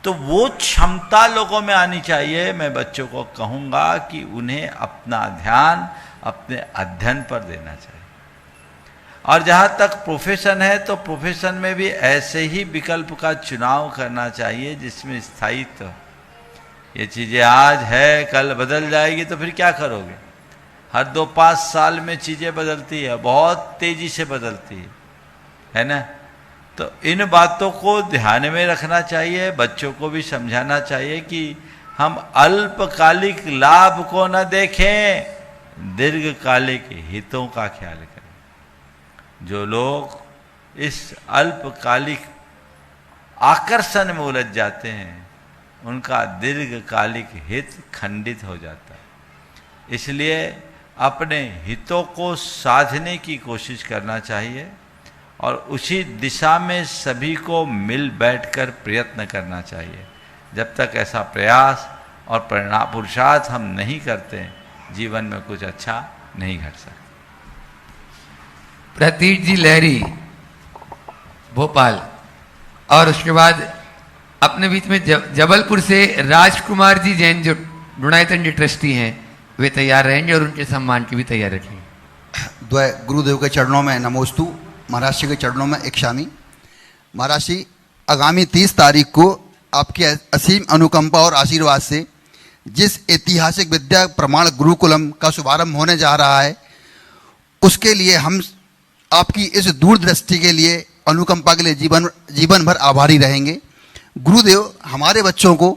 तो वो क्षमता लोगों में आनी चाहिए। मैं बच्चों को कहूँगा कि उन्हें अपना ध्यान अपने अध्ययन पर देना चाहिए। और जहाँ तक प्रोफेशन है तो प्रोफेशन में भी ऐसे ही विकल्प का चुनाव करना चाहिए जिसमें स्थायित्व। ये चीज़ें आज है कल बदल जाएगी तो फिर क्या करोगे? हर 2-5 साल में चीज़ें बदलती है, बहुत तेज़ी से बदलती है ना। तो इन बातों को ध्यान में रखना चाहिए, बच्चों को भी समझाना चाहिए कि हम अल्पकालिक लाभ को न देखें, दीर्घकालिक हितों का ख्याल करें। जो लोग इस अल्पकालिक आकर्षण में उलझ जाते हैं उनका दीर्घकालिक हित खंडित हो जाता है। इसलिए अपने हितों को साधने की कोशिश करना चाहिए और उसी दिशा में सभी को मिल बैठकर प्रयत्न करना चाहिए। जब तक ऐसा प्रयास और पुरुषार्थ हम नहीं करते जीवन में कुछ अच्छा नहीं घट सकता। प्रतीक जी लहरी भोपाल, और उसके बाद अपने बीच में जबलपुर से राजकुमार जी जैन जो डोनायतन जी ट्रस्टी हैं वे तैयार रहेंगे और उनके सम्मान की भी तैयार रखेंगे। गुरुदेव के चरणों में नमोस्तु, महाराज जी के चरणों में इक्षामी। महाराज जी, आगामी 30 तारीख को आपके असीम अनुकंपा और आशीर्वाद से जिस ऐतिहासिक विद्या प्रमाण गुरुकुलम का शुभारंभ होने जा रहा है उसके लिए हम आपकी इस दूरदृष्टि के लिए, अनुकंपा के लिए जीवन भर आभारी रहेंगे। गुरुदेव, हमारे बच्चों को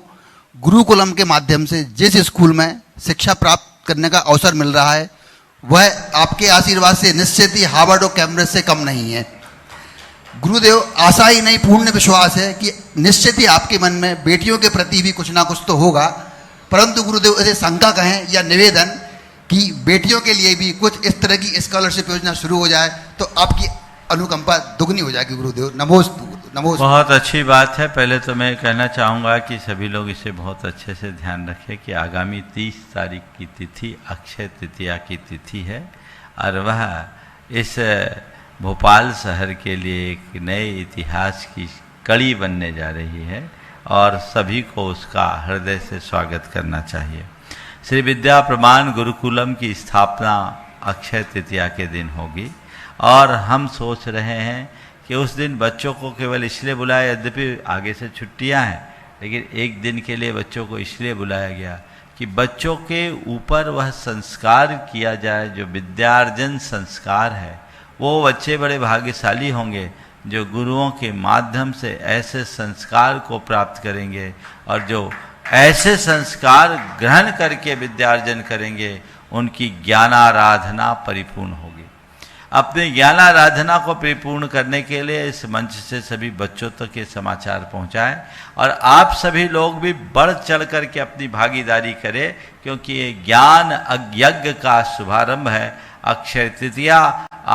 गुरुकुलम के माध्यम से जिस स्कूल में शिक्षा प्राप्त करने का अवसर मिल रहा है वह आपके आशीर्वाद से निश्चित ही हार्वर्ड और कैम्ब्रिज से कम नहीं है। गुरुदेव, आशा ही नहीं पूर्ण विश्वास है कि निश्चित ही आपके मन में बेटियों के प्रति भी कुछ ना कुछ तो होगा, परंतु गुरुदेव इसे शंका कहें या निवेदन कि बेटियों के लिए भी कुछ इस तरह की स्कॉलरशिप योजना शुरू हो जाए तो आपकी अनुकंपा दुगनी हो जाएगी। गुरुदेव नमोस्तु। बहुत अच्छी बात है। पहले तो मैं कहना चाहूँगा कि सभी लोग इसे बहुत अच्छे से ध्यान रखें कि आगामी 30 तारीख की तिथि अक्षय तृतीया की तिथि है और वह इस भोपाल शहर के लिए एक नए इतिहास की कड़ी बनने जा रही है और सभी को उसका हृदय से स्वागत करना चाहिए। श्री विद्या प्रमाण गुरुकुलम की स्थापना अक्षय तृतीया के दिन होगी और हम सोच रहे हैं कि उस दिन बच्चों को केवल इसलिए बुलाया, यद्यपि आगे से छुट्टियां हैं, लेकिन एक दिन के लिए बच्चों को इसलिए बुलाया गया कि बच्चों के ऊपर वह संस्कार किया जाए जो विद्यार्जन संस्कार है। वो बच्चे बड़े भाग्यशाली होंगे जो गुरुओं के माध्यम से ऐसे संस्कार को प्राप्त करेंगे और जो ऐसे संस्कार ग्रहण करके विद्यार्जन करेंगे उनकी ज्ञानाराधना परिपूर्ण होगी। अपनी ज्ञानाराधना को परिपूर्ण करने के लिए इस मंच से सभी बच्चों तक ये समाचार पहुंचाएं और आप सभी लोग भी बढ़ चढ़ करके अपनी भागीदारी करें, क्योंकि ये ज्ञान यज्ञ का शुभारंभ है। अक्षय तृतीया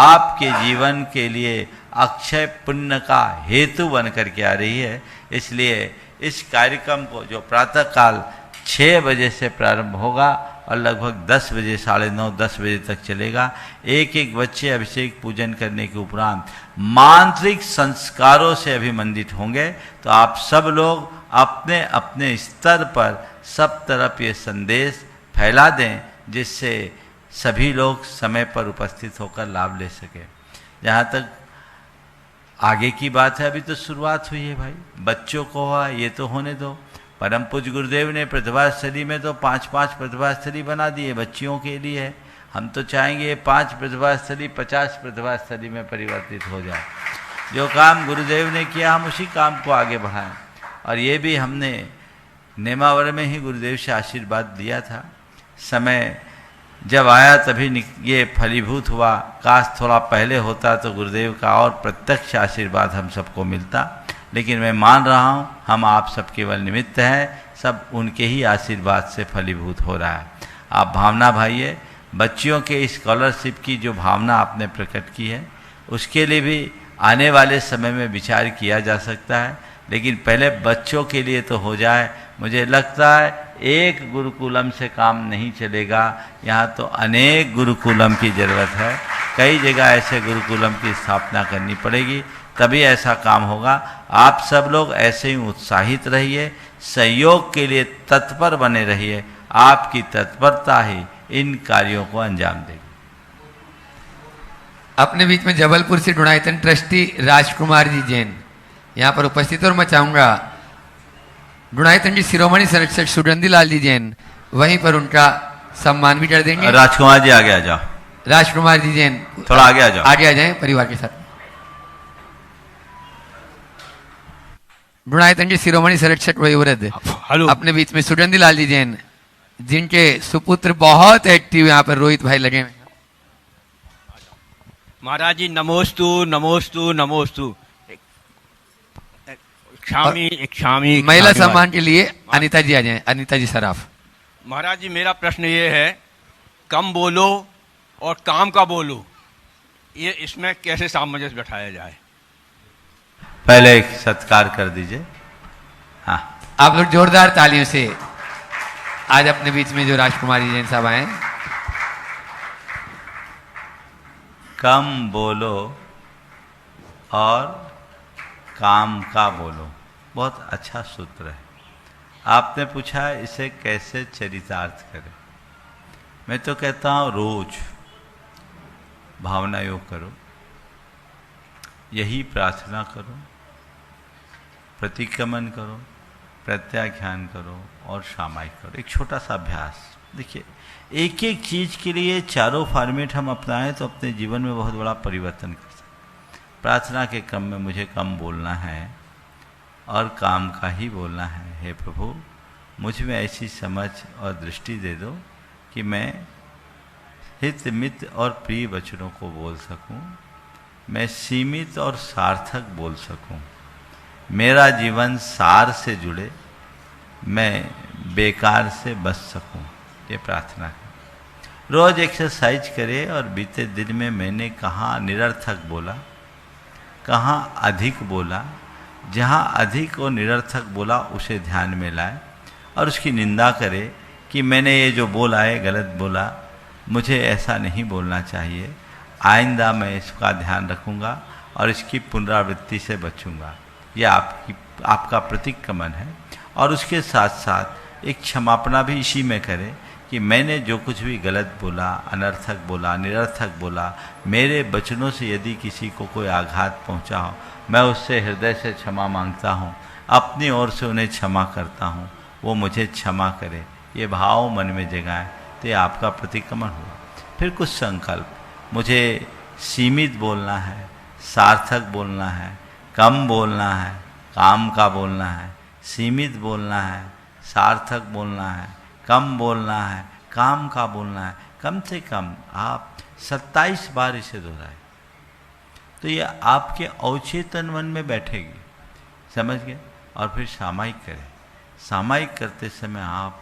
आपके जीवन के लिए अक्षय पुण्य का हेतु बन करके आ रही है। इसलिए इस कार्यक्रम को जो प्रातःकाल 6 बजे से प्रारंभ होगा और लगभग 10 बजे 9:30 10 बजे तक चलेगा, एक एक बच्चे अभिषेक पूजन करने के उपरांत मांत्रिक संस्कारों से अभिमंडित होंगे। तो आप सब लोग अपने अपने स्तर पर सब तरफ ये संदेश फैला दें जिससे सभी लोग समय पर उपस्थित होकर लाभ ले सके। जहाँ तक आगे की बात है, अभी तो शुरुआत हुई है भाई, बच्चों को ये तो होने दो। परम पूज्य गुरुदेव ने प्रतिभास्थली में तो 5-5 प्रतिभास्थली बना दिए बच्चियों के लिए। हम तो चाहेंगे 5 प्रतिभास्थली 50 प्रतिभास्थली में परिवर्तित हो जाए। जो काम गुरुदेव ने किया हम उसी काम को आगे बढ़ाएं। और ये भी हमने नेमावर में ही गुरुदेव से आशीर्वाद दिया था, समय जब आया तभी ये फलीभूत हुआ। काश थोड़ा पहले होता तो गुरुदेव का और प्रत्यक्ष आशीर्वाद हम सबको मिलता। लेकिन मैं मान रहा हूँ हम आप सब केवल निमित्त हैं, सब उनके ही आशीर्वाद से फलीभूत हो रहा है। आप भावना भाइये, बच्चियों के स्कॉलरशिप की जो भावना आपने प्रकट की है उसके लिए भी आने वाले समय में विचार किया जा सकता है, लेकिन पहले बच्चों के लिए तो हो जाए। मुझे लगता है एक गुरुकुलम से काम नहीं चलेगा, यहाँ तो अनेक गुरुकुलम की ज़रूरत है। कई जगह ऐसे गुरुकुलम की स्थापना करनी पड़ेगी, तभी ऐसा काम होगा। आप सब लोग ऐसे ही उत्साहित रहिए, सहयोग के लिए तत्पर बने रहिए। आपकी तत्परता ही इन कार्यों को अंजाम देगी। अपने बीच में जबलपुर से ढूंढायतन ट्रस्टी राजकुमार जी जैन यहाँ पर उपस्थित, और मैं चाहूंगा ढूंढायतन जी शिरोमणि संरक्षक सुगंधी लाल जी जैन वहीं पर उनका सम्मान भी कर देंगे। राजकुमार जी आगे आ जाओ। राजकुमार जी जैन थोड़ा आगे आ जाओ, आगे आ जाएं परिवार के साथ। ढूंढायतन जी शिरोमणि संरक्षक वयोवृद्ध अपने बीच में सुगंधी लाल जी जैन, जिनके सुपुत्र बहुत एक्टिव यहाँ पर रोहित भाई लगे हुए। महाराज जी नमोस्तु नमोस्तु नमोस्तु। क्षामी महिला सम्मान के लिए अनीता जी आ जाएं। अनीता जी सराफ। महाराज जी मेरा प्रश्न ये है, कम बोलो और काम का बोलो, ये इसमें कैसे सामंजस्य बैठाया जाए? पहले एक सत्कार कर दीजिए। हाँ, आप लोग जोरदार तालियों से आज अपने बीच में जो राजकुमारी जैन साहब आए। कम बोलो और काम का बोलो, बहुत अच्छा सूत्र है। आपने पूछा इसे कैसे चरितार्थ करें। मैं तो कहता हूँ रोज भावना योग करो, यही प्रार्थना करो, प्रतिक्रमण करो, प्रत्याख्यान करो और सामायिक करो। एक छोटा सा अभ्यास। देखिए, एक एक चीज़ के लिए चारों फॉर्मेट हम अपनाएं तो अपने जीवन में बहुत बड़ा परिवर्तन कर सकते। प्रार्थना के क्रम में मुझे कम बोलना है और काम का ही बोलना है। हे प्रभु, मुझ में ऐसी समझ और दृष्टि दे दो कि मैं हित मित और प्रिय वचनों को बोल सकूं, मैं सीमित और सार्थक बोल सकूं, मेरा जीवन सार से जुड़े, मैं बेकार से बच सकूं। ये प्रार्थना है। रोज एक्सरसाइज करें और बीते दिन में मैंने कहाँ निरर्थक बोला, कहाँ अधिक बोला, जहाँ अधिक और निरर्थक बोला उसे ध्यान में लाए और उसकी निंदा करे कि मैंने ये जो बोला है गलत बोला, मुझे ऐसा नहीं बोलना चाहिए, आइंदा मैं इसका ध्यान रखूँगा और इसकी पुनरावृत्ति से बचूँगा। ये आपका प्रतिक्रमण है। और उसके साथ साथ एक क्षमापना भी इसी में करें कि मैंने जो कुछ भी गलत बोला, अनर्थक बोला, निरर्थक बोला, मेरे वचनों से यदि किसी को कोई आघात पहुंचा हो, मैं उससे हृदय से क्षमा मांगता हूं, अपनी ओर से उन्हें क्षमा करता हूं, वो मुझे क्षमा करे। ये भाव मन में जगाएं तो ये आपका प्रतिक्रमण हुआ। फिर कुछ संकल्प, मुझे सीमित बोलना है, सार्थक बोलना है, कम बोलना है, काम का बोलना है, सीमित बोलना है, सार्थक बोलना है, कम बोलना है, काम का बोलना है। कम से कम आप 27 बार इसे दोहराएं तो ये आपके अवचेतन मन में बैठेगी, समझ गए। और फिर सामायिक करें। सामायिक करते समय आप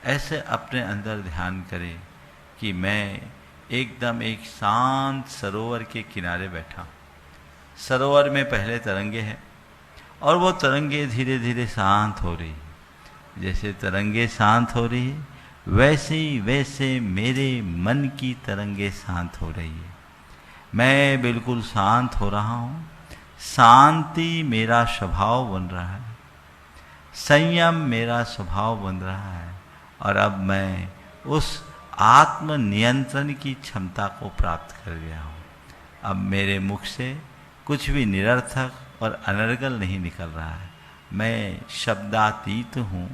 ऐसे अपने अंदर ध्यान करें कि मैं एकदम एक शांत सरोवर के किनारे बैठा। सरोवर में पहले तरंगे हैं और वो तरंगे धीरे धीरे शांत हो रही। जैसे तरंगे शांत हो रही है वैसे ही वैसे मेरे मन की तरंगे शांत हो रही है। मैं बिल्कुल शांत हो रहा हूँ। शांति मेरा स्वभाव बन रहा है, संयम मेरा स्वभाव बन रहा है और अब मैं उस आत्म नियंत्रण की क्षमता को प्राप्त कर गया हूँ। अब मेरे मुख से कुछ भी निरर्थक और अनर्गल नहीं निकल रहा है। मैं शब्दातीत हूँ,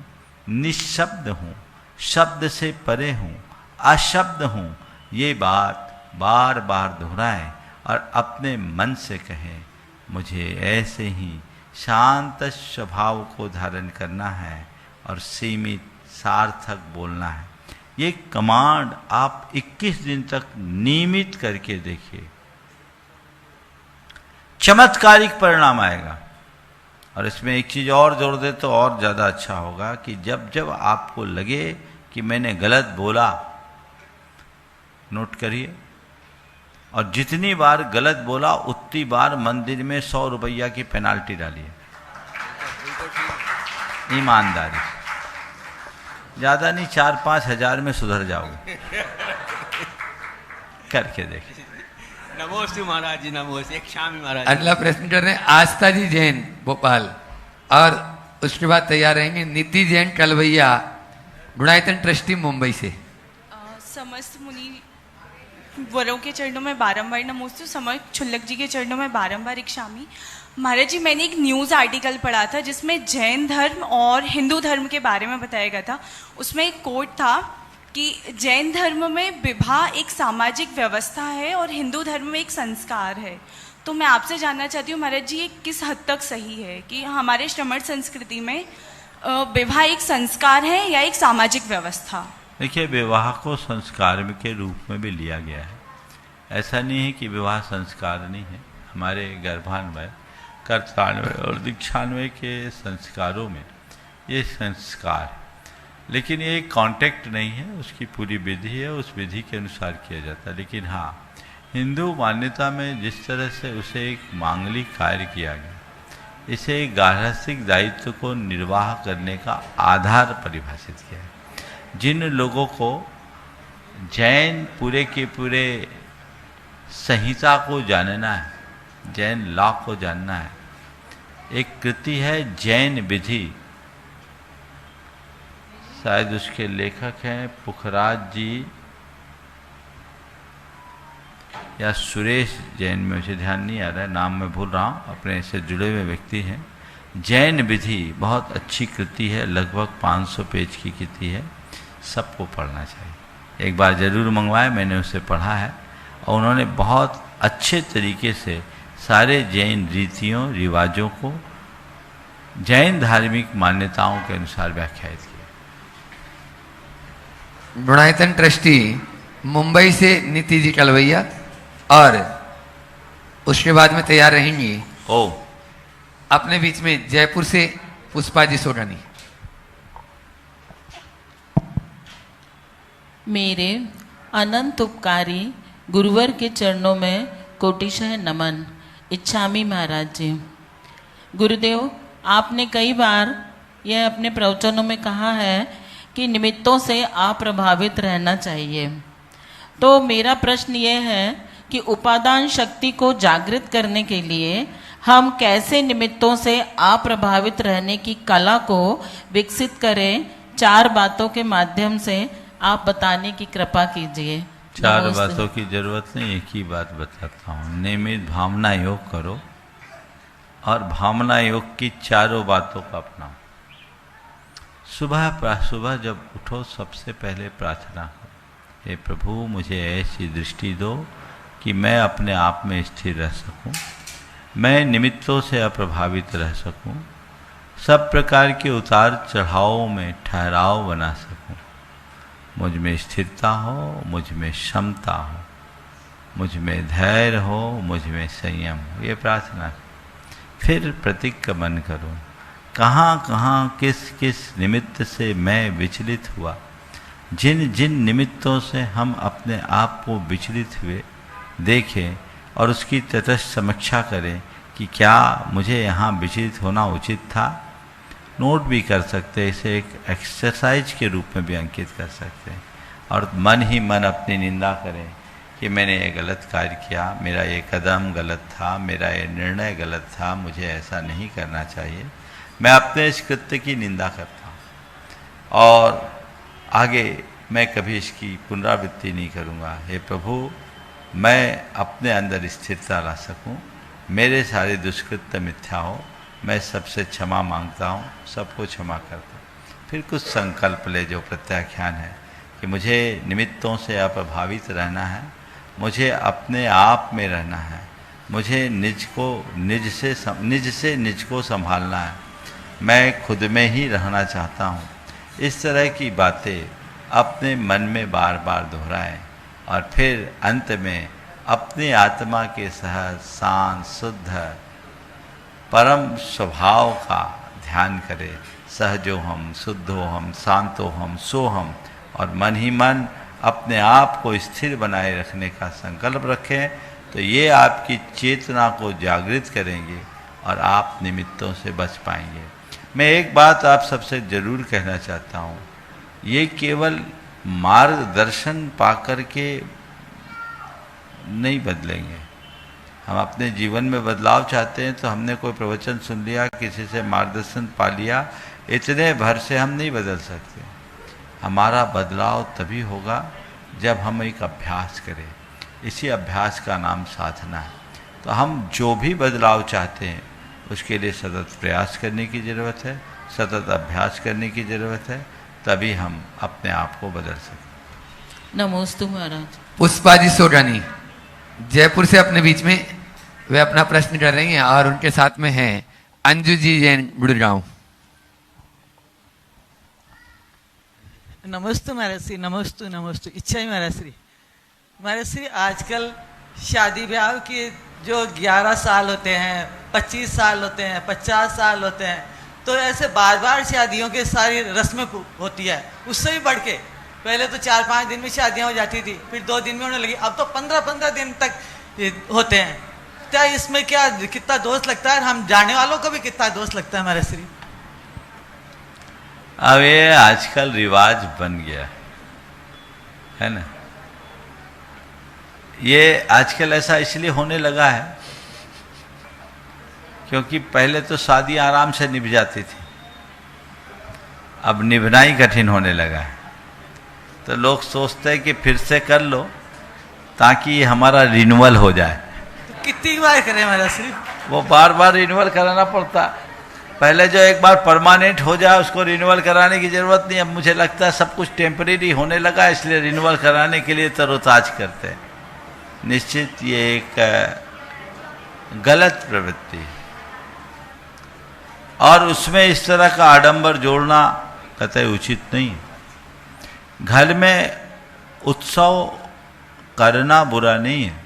निशब्द हूँ, शब्द से परे हूँ, अशब्द हूँ। ये बात बार बार दोहराएं और अपने मन से कहें, मुझे ऐसे ही शांत स्वभाव को धारण करना है और सीमित सार्थक बोलना है। ये कमांड आप 21 दिन तक नियमित करके देखिए, चमत्कारिक परिणाम आएगा। और इसमें एक चीज़ और जोड़ दे तो और ज़्यादा अच्छा होगा कि जब जब आपको लगे कि मैंने गलत बोला, नोट करिए, और जितनी बार गलत बोला उतनी बार मंदिर में 100 रुपया की पेनाल्टी डालिए, ईमानदारी। ज़्यादा नहीं, 4-5 हज़ार में सुधर जाओगे। करके देखिए। नमोस्तु महाराज जी, नमोस्तु। एक शामी महाराज। अगला प्रश्न कर रहे हैं आस्था जी जैन भोपाल, और उसके बाद तैयार रहेंगे नीति जैन कलवैया, गुणायतन ट्रस्टी मुंबई से। समस्त मुनि वरों के चरणों में बारंबार नमोस्तु, समस्त क्षुल्लक जी के चरणों में बारंबार इक्षामी। महाराज जी, मैंने एक न्यूज़ आर्टिकल पढ़ा था जिसमें जैन धर्म और हिंदू धर्म के बारे में बताया गया था। उसमें एक कोट था कि जैन धर्म में विवाह एक सामाजिक व्यवस्था है और हिंदू धर्म में एक संस्कार है। तो मैं आपसे जानना चाहती हूँ महाराज जी, ये किस हद तक सही है कि हमारे श्रमण संस्कृति में विवाह एक संस्कार है या एक सामाजिक व्यवस्था? देखिए, विवाह को संस्कार के रूप में भी लिया गया है। ऐसा नहीं है कि विवाह संस्कार नहीं है। हमारे गर्भान्वय, कर्तान्वय और दीक्षान्वय के संस्कारों में ये संस्कार है, लेकिन ये कॉन्टेक्ट नहीं है, उसकी पूरी विधि है, उस विधि के अनुसार किया जाता है। लेकिन हाँ, हिंदू मान्यता में जिस तरह से उसे एक मांगलिक कार्य किया गया, इसे एक गार्हस्थ्यिक दायित्व को निर्वाह करने का आधार परिभाषित किया है। जिन लोगों को जैन पूरे के पूरे संहिता को जानना है, जैन लॉ को जानना है, एक कृति है जैन विधि, शायद उसके लेखक हैं पुखराज जी या सुरेश जैन, में मुझे ध्यान नहीं आ रहा है, नाम मैं भूल रहा हूँ, अपने से जुड़े हुए व्यक्ति हैं। जैन विधि बहुत अच्छी कृति है, लगभग 500 पेज की कृति है, सबको पढ़ना चाहिए। एक बार ज़रूर मंगवाए, मैंने उसे पढ़ा है और उन्होंने बहुत अच्छे तरीके से सारे जैन रीतियों रिवाजों को जैन धार्मिक मान्यताओं के अनुसार व्याख्यायित किया। गुणायतन ट्रस्टी मुंबई से नीति जी कलवैया, और उसके बाद में तैयार रहेंगी अपने बीच में जयपुर से पुष्पा जी सोडानी। मेरे अनंत उपकारी गुरुवर के चरणों में कोटिशः नमन। इच्छामी महाराज जी। गुरुदेव, आपने कई बार यह अपने प्रवचनों में कहा है कि निमित्तों से अप्रभावित रहना चाहिए। तो मेरा प्रश्न ये है कि उपादान शक्ति को जागृत करने के लिए हम कैसे निमित्तों से अप्रभावित रहने की कला को विकसित करें? 4 बातों के माध्यम से आप बताने की कृपा कीजिए। 4 बातों की जरूरत नहीं, एक ही बात बताता हूँ। नियमित भावना योग करो और भावना योग की 4 बातों का अपनाओ। सुबह जब उठो सबसे पहले प्रार्थना करो, हे प्रभु मुझे ऐसी दृष्टि दो कि मैं अपने आप में स्थिर रह सकूं, मैं निमित्तों से अप्रभावित रह सकूं, सब प्रकार के उतार चढ़ावों में ठहराव बना सकूं, मुझ में स्थिरता हो, मुझ में क्षमता हो, मुझ में धैर्य हो, मुझ में संयम हो। ये प्रार्थना। फिर प्रतीक का मन करो, कहाँ कहाँ किस किस निमित्त से मैं विचलित हुआ, जिन जिन निमित्तों से हम अपने आप को विचलित हुए देखें और उसकी तटस्थ समीक्षा करें कि क्या मुझे यहाँ विचलित होना उचित था। नोट भी कर सकते हैं, इसे एक एक्सरसाइज के रूप में भी अंकित कर सकते हैं और मन ही मन अपनी निंदा करें कि मैंने ये गलत कार्य किया, मेरा ये कदम गलत था, मेरा ये निर्णय गलत था, मुझे ऐसा नहीं करना चाहिए। मैं अपने इस कृत्य की निंदा करता हूँ और आगे मैं कभी इसकी पुनरावृत्ति नहीं करूँगा। हे प्रभु, मैं अपने अंदर स्थिरता ला सकूं, मेरे सारे दुष्कृत्य मिथ्या हो, मैं सबसे क्षमा मांगता हूं, सबको क्षमा करता हूं। फिर कुछ संकल्प ले जो प्रत्याख्यान है कि मुझे निमित्तों से अप्रभावित रहना है, मुझे अपने आप में रहना है, मुझे निज से निज को संभालना है, मैं खुद में ही रहना चाहता हूँ। इस तरह की बातें अपने मन में बार बार दोहराएं और फिर अंत में अपनी आत्मा के सहज शांत शुद्ध परम स्वभाव का ध्यान करें। सहजो हम, शुद्धो हम, शांतो हम, सो हम, और मन ही मन अपने आप को स्थिर बनाए रखने का संकल्प रखें, तो ये आपकी चेतना को जागृत करेंगे और आप निमित्तों से बच पाएंगे। मैं एक बात आप सबसे जरूर कहना चाहता हूँ, ये केवल मार्गदर्शन पाकर के नहीं बदलेंगे। हम अपने जीवन में बदलाव चाहते हैं तो हमने कोई प्रवचन सुन लिया, किसी से मार्गदर्शन पा लिया, इतने भर से हम नहीं बदल सकते। हमारा बदलाव तभी होगा जब हम एक अभ्यास करें। इसी अभ्यास का नाम साधना है। तो हम जो भी बदलाव चाहते हैं उसके लिए सतत प्रयास करने की ज़रूरत है, सतत अभ्यास करने की ज़रूरत है, तभी हम अपने आप को बदल सकें। नमोस्तु महाराज। पुष्पा जी सोडानी जयपुर से अपने बीच में वे अपना प्रश्न कर रही हैं, और उनके साथ में हैं अंजू जी जैन गुड़गांव। नमस्ते महाराज श्री, नमस्ते नमस्ते। इच्छा ही महाराज श्री। महाराज श्री, आजकल शादी ब्याह के जो 11 साल होते हैं, 25 साल होते हैं, 50 साल होते हैं, तो ऐसे बार बार शादियों के सारी रस्में होती है। उससे भी बढ़ के पहले तो 4-5 दिन में शादियां हो जाती थी, फिर 2 दिन में होने लगी, अब तो 15-15 दिन तक होते हैं। क्या इसमें क्या कितना दोष लगता है, हम जाने वालों को भी कितना दोष लगता है महाराज श्री? अब ये आजकल रिवाज बन गया है ना। ये आजकल ऐसा इसलिए होने लगा है क्योंकि पहले तो शादी आराम से निभ जाती थी, अब निभना ही कठिन होने लगा है। तो लोग सोचते हैं कि फिर से कर लो ताकि ये हमारा रिन्यूअल हो जाए। तो कितनी बार करें महाराज श्री? वो बार बार रिन्यूअल कराना पड़ता। पहले जो एक बार परमानेंट हो जाए उसको रिन्यूअल कराने की जरूरत नहीं। अब मुझे लगता है सब कुछ टेम्परेरी होने लगा, इसलिए रिन्यूअल कराने के लिए तरोताज करते हैं। निश्चित ये एक गलत प्रवृत्ति है, और उसमें इस तरह का आडंबर जोड़ना कतई उचित नहीं है। घर में उत्सव करना बुरा नहीं है,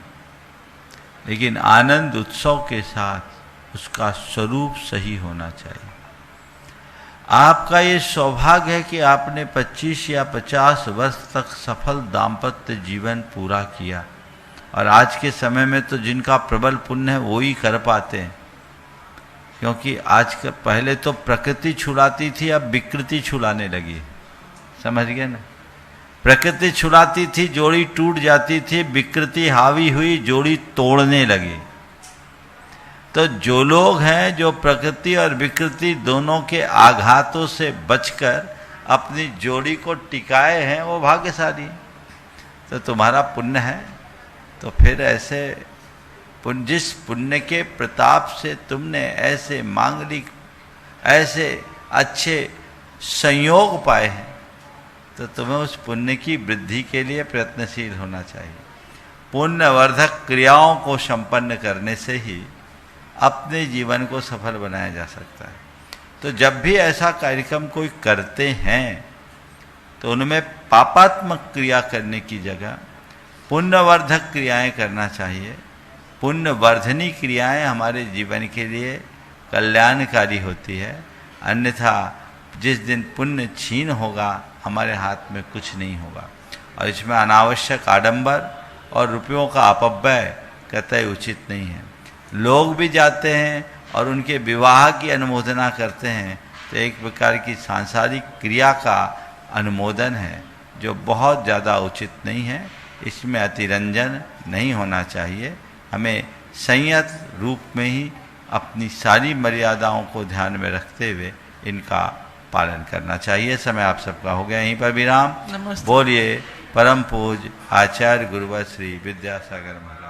लेकिन आनंद उत्सव के साथ उसका स्वरूप सही होना चाहिए। आपका ये सौभाग्य है कि आपने 25 या 50 वर्ष तक सफल दाम्पत्य जीवन पूरा किया, और आज के समय में तो जिनका प्रबल पुण्य है वो ही कर पाते हैं, क्योंकि आज का पहले तो प्रकृति छुड़ाती थी, अब विकृति छुड़ाने लगी। समझ गए ना? प्रकृति छुड़ाती थी, जोड़ी टूट जाती थी, विकृति हावी हुई, जोड़ी तोड़ने लगी। तो जो लोग हैं जो प्रकृति और विकृति दोनों के आघातों से बचकर अपनी जोड़ी को टिकाए हैं, वो भाग्यशाली। तो तुम्हारा पुण्य है, तो फिर ऐसे जिस पुण्य के प्रताप से तुमने ऐसे मांगलिक, ऐसे अच्छे संयोग पाए हैं, तो तुम्हें उस पुण्य की वृद्धि के लिए प्रयत्नशील होना चाहिए। पुण्यवर्धक क्रियाओं को संपन्न करने से ही अपने जीवन को सफल बनाया जा सकता है। तो जब भी ऐसा कार्यक्रम कोई करते हैं तो उनमें पापात्मक क्रिया करने की जगह पुण्यवर्धक क्रियाएं करना चाहिए। पुण्यवर्धनी क्रियाएं हमारे जीवन के लिए कल्याणकारी होती है, अन्यथा जिस दिन पुण्य छीन होगा हमारे हाथ में कुछ नहीं होगा। और इसमें अनावश्यक आडंबर और रुपयों का अपव्यय कतई उचित नहीं है। लोग भी जाते हैं और उनके विवाह की अनुमोदना करते हैं, तो एक प्रकार की सांसारिक क्रिया का अनुमोदन है जो बहुत ज़्यादा उचित नहीं है। इसमें अतिरंजन नहीं होना चाहिए। हमें संयत रूप में ही अपनी सारी मर्यादाओं को ध्यान में रखते हुए इनका पालन करना चाहिए। समय आप सबका हो गया, यहीं पर विराम। बोलिए परम पूज्य आचार्य गुरुवर श्री विद्यासागर महाराज।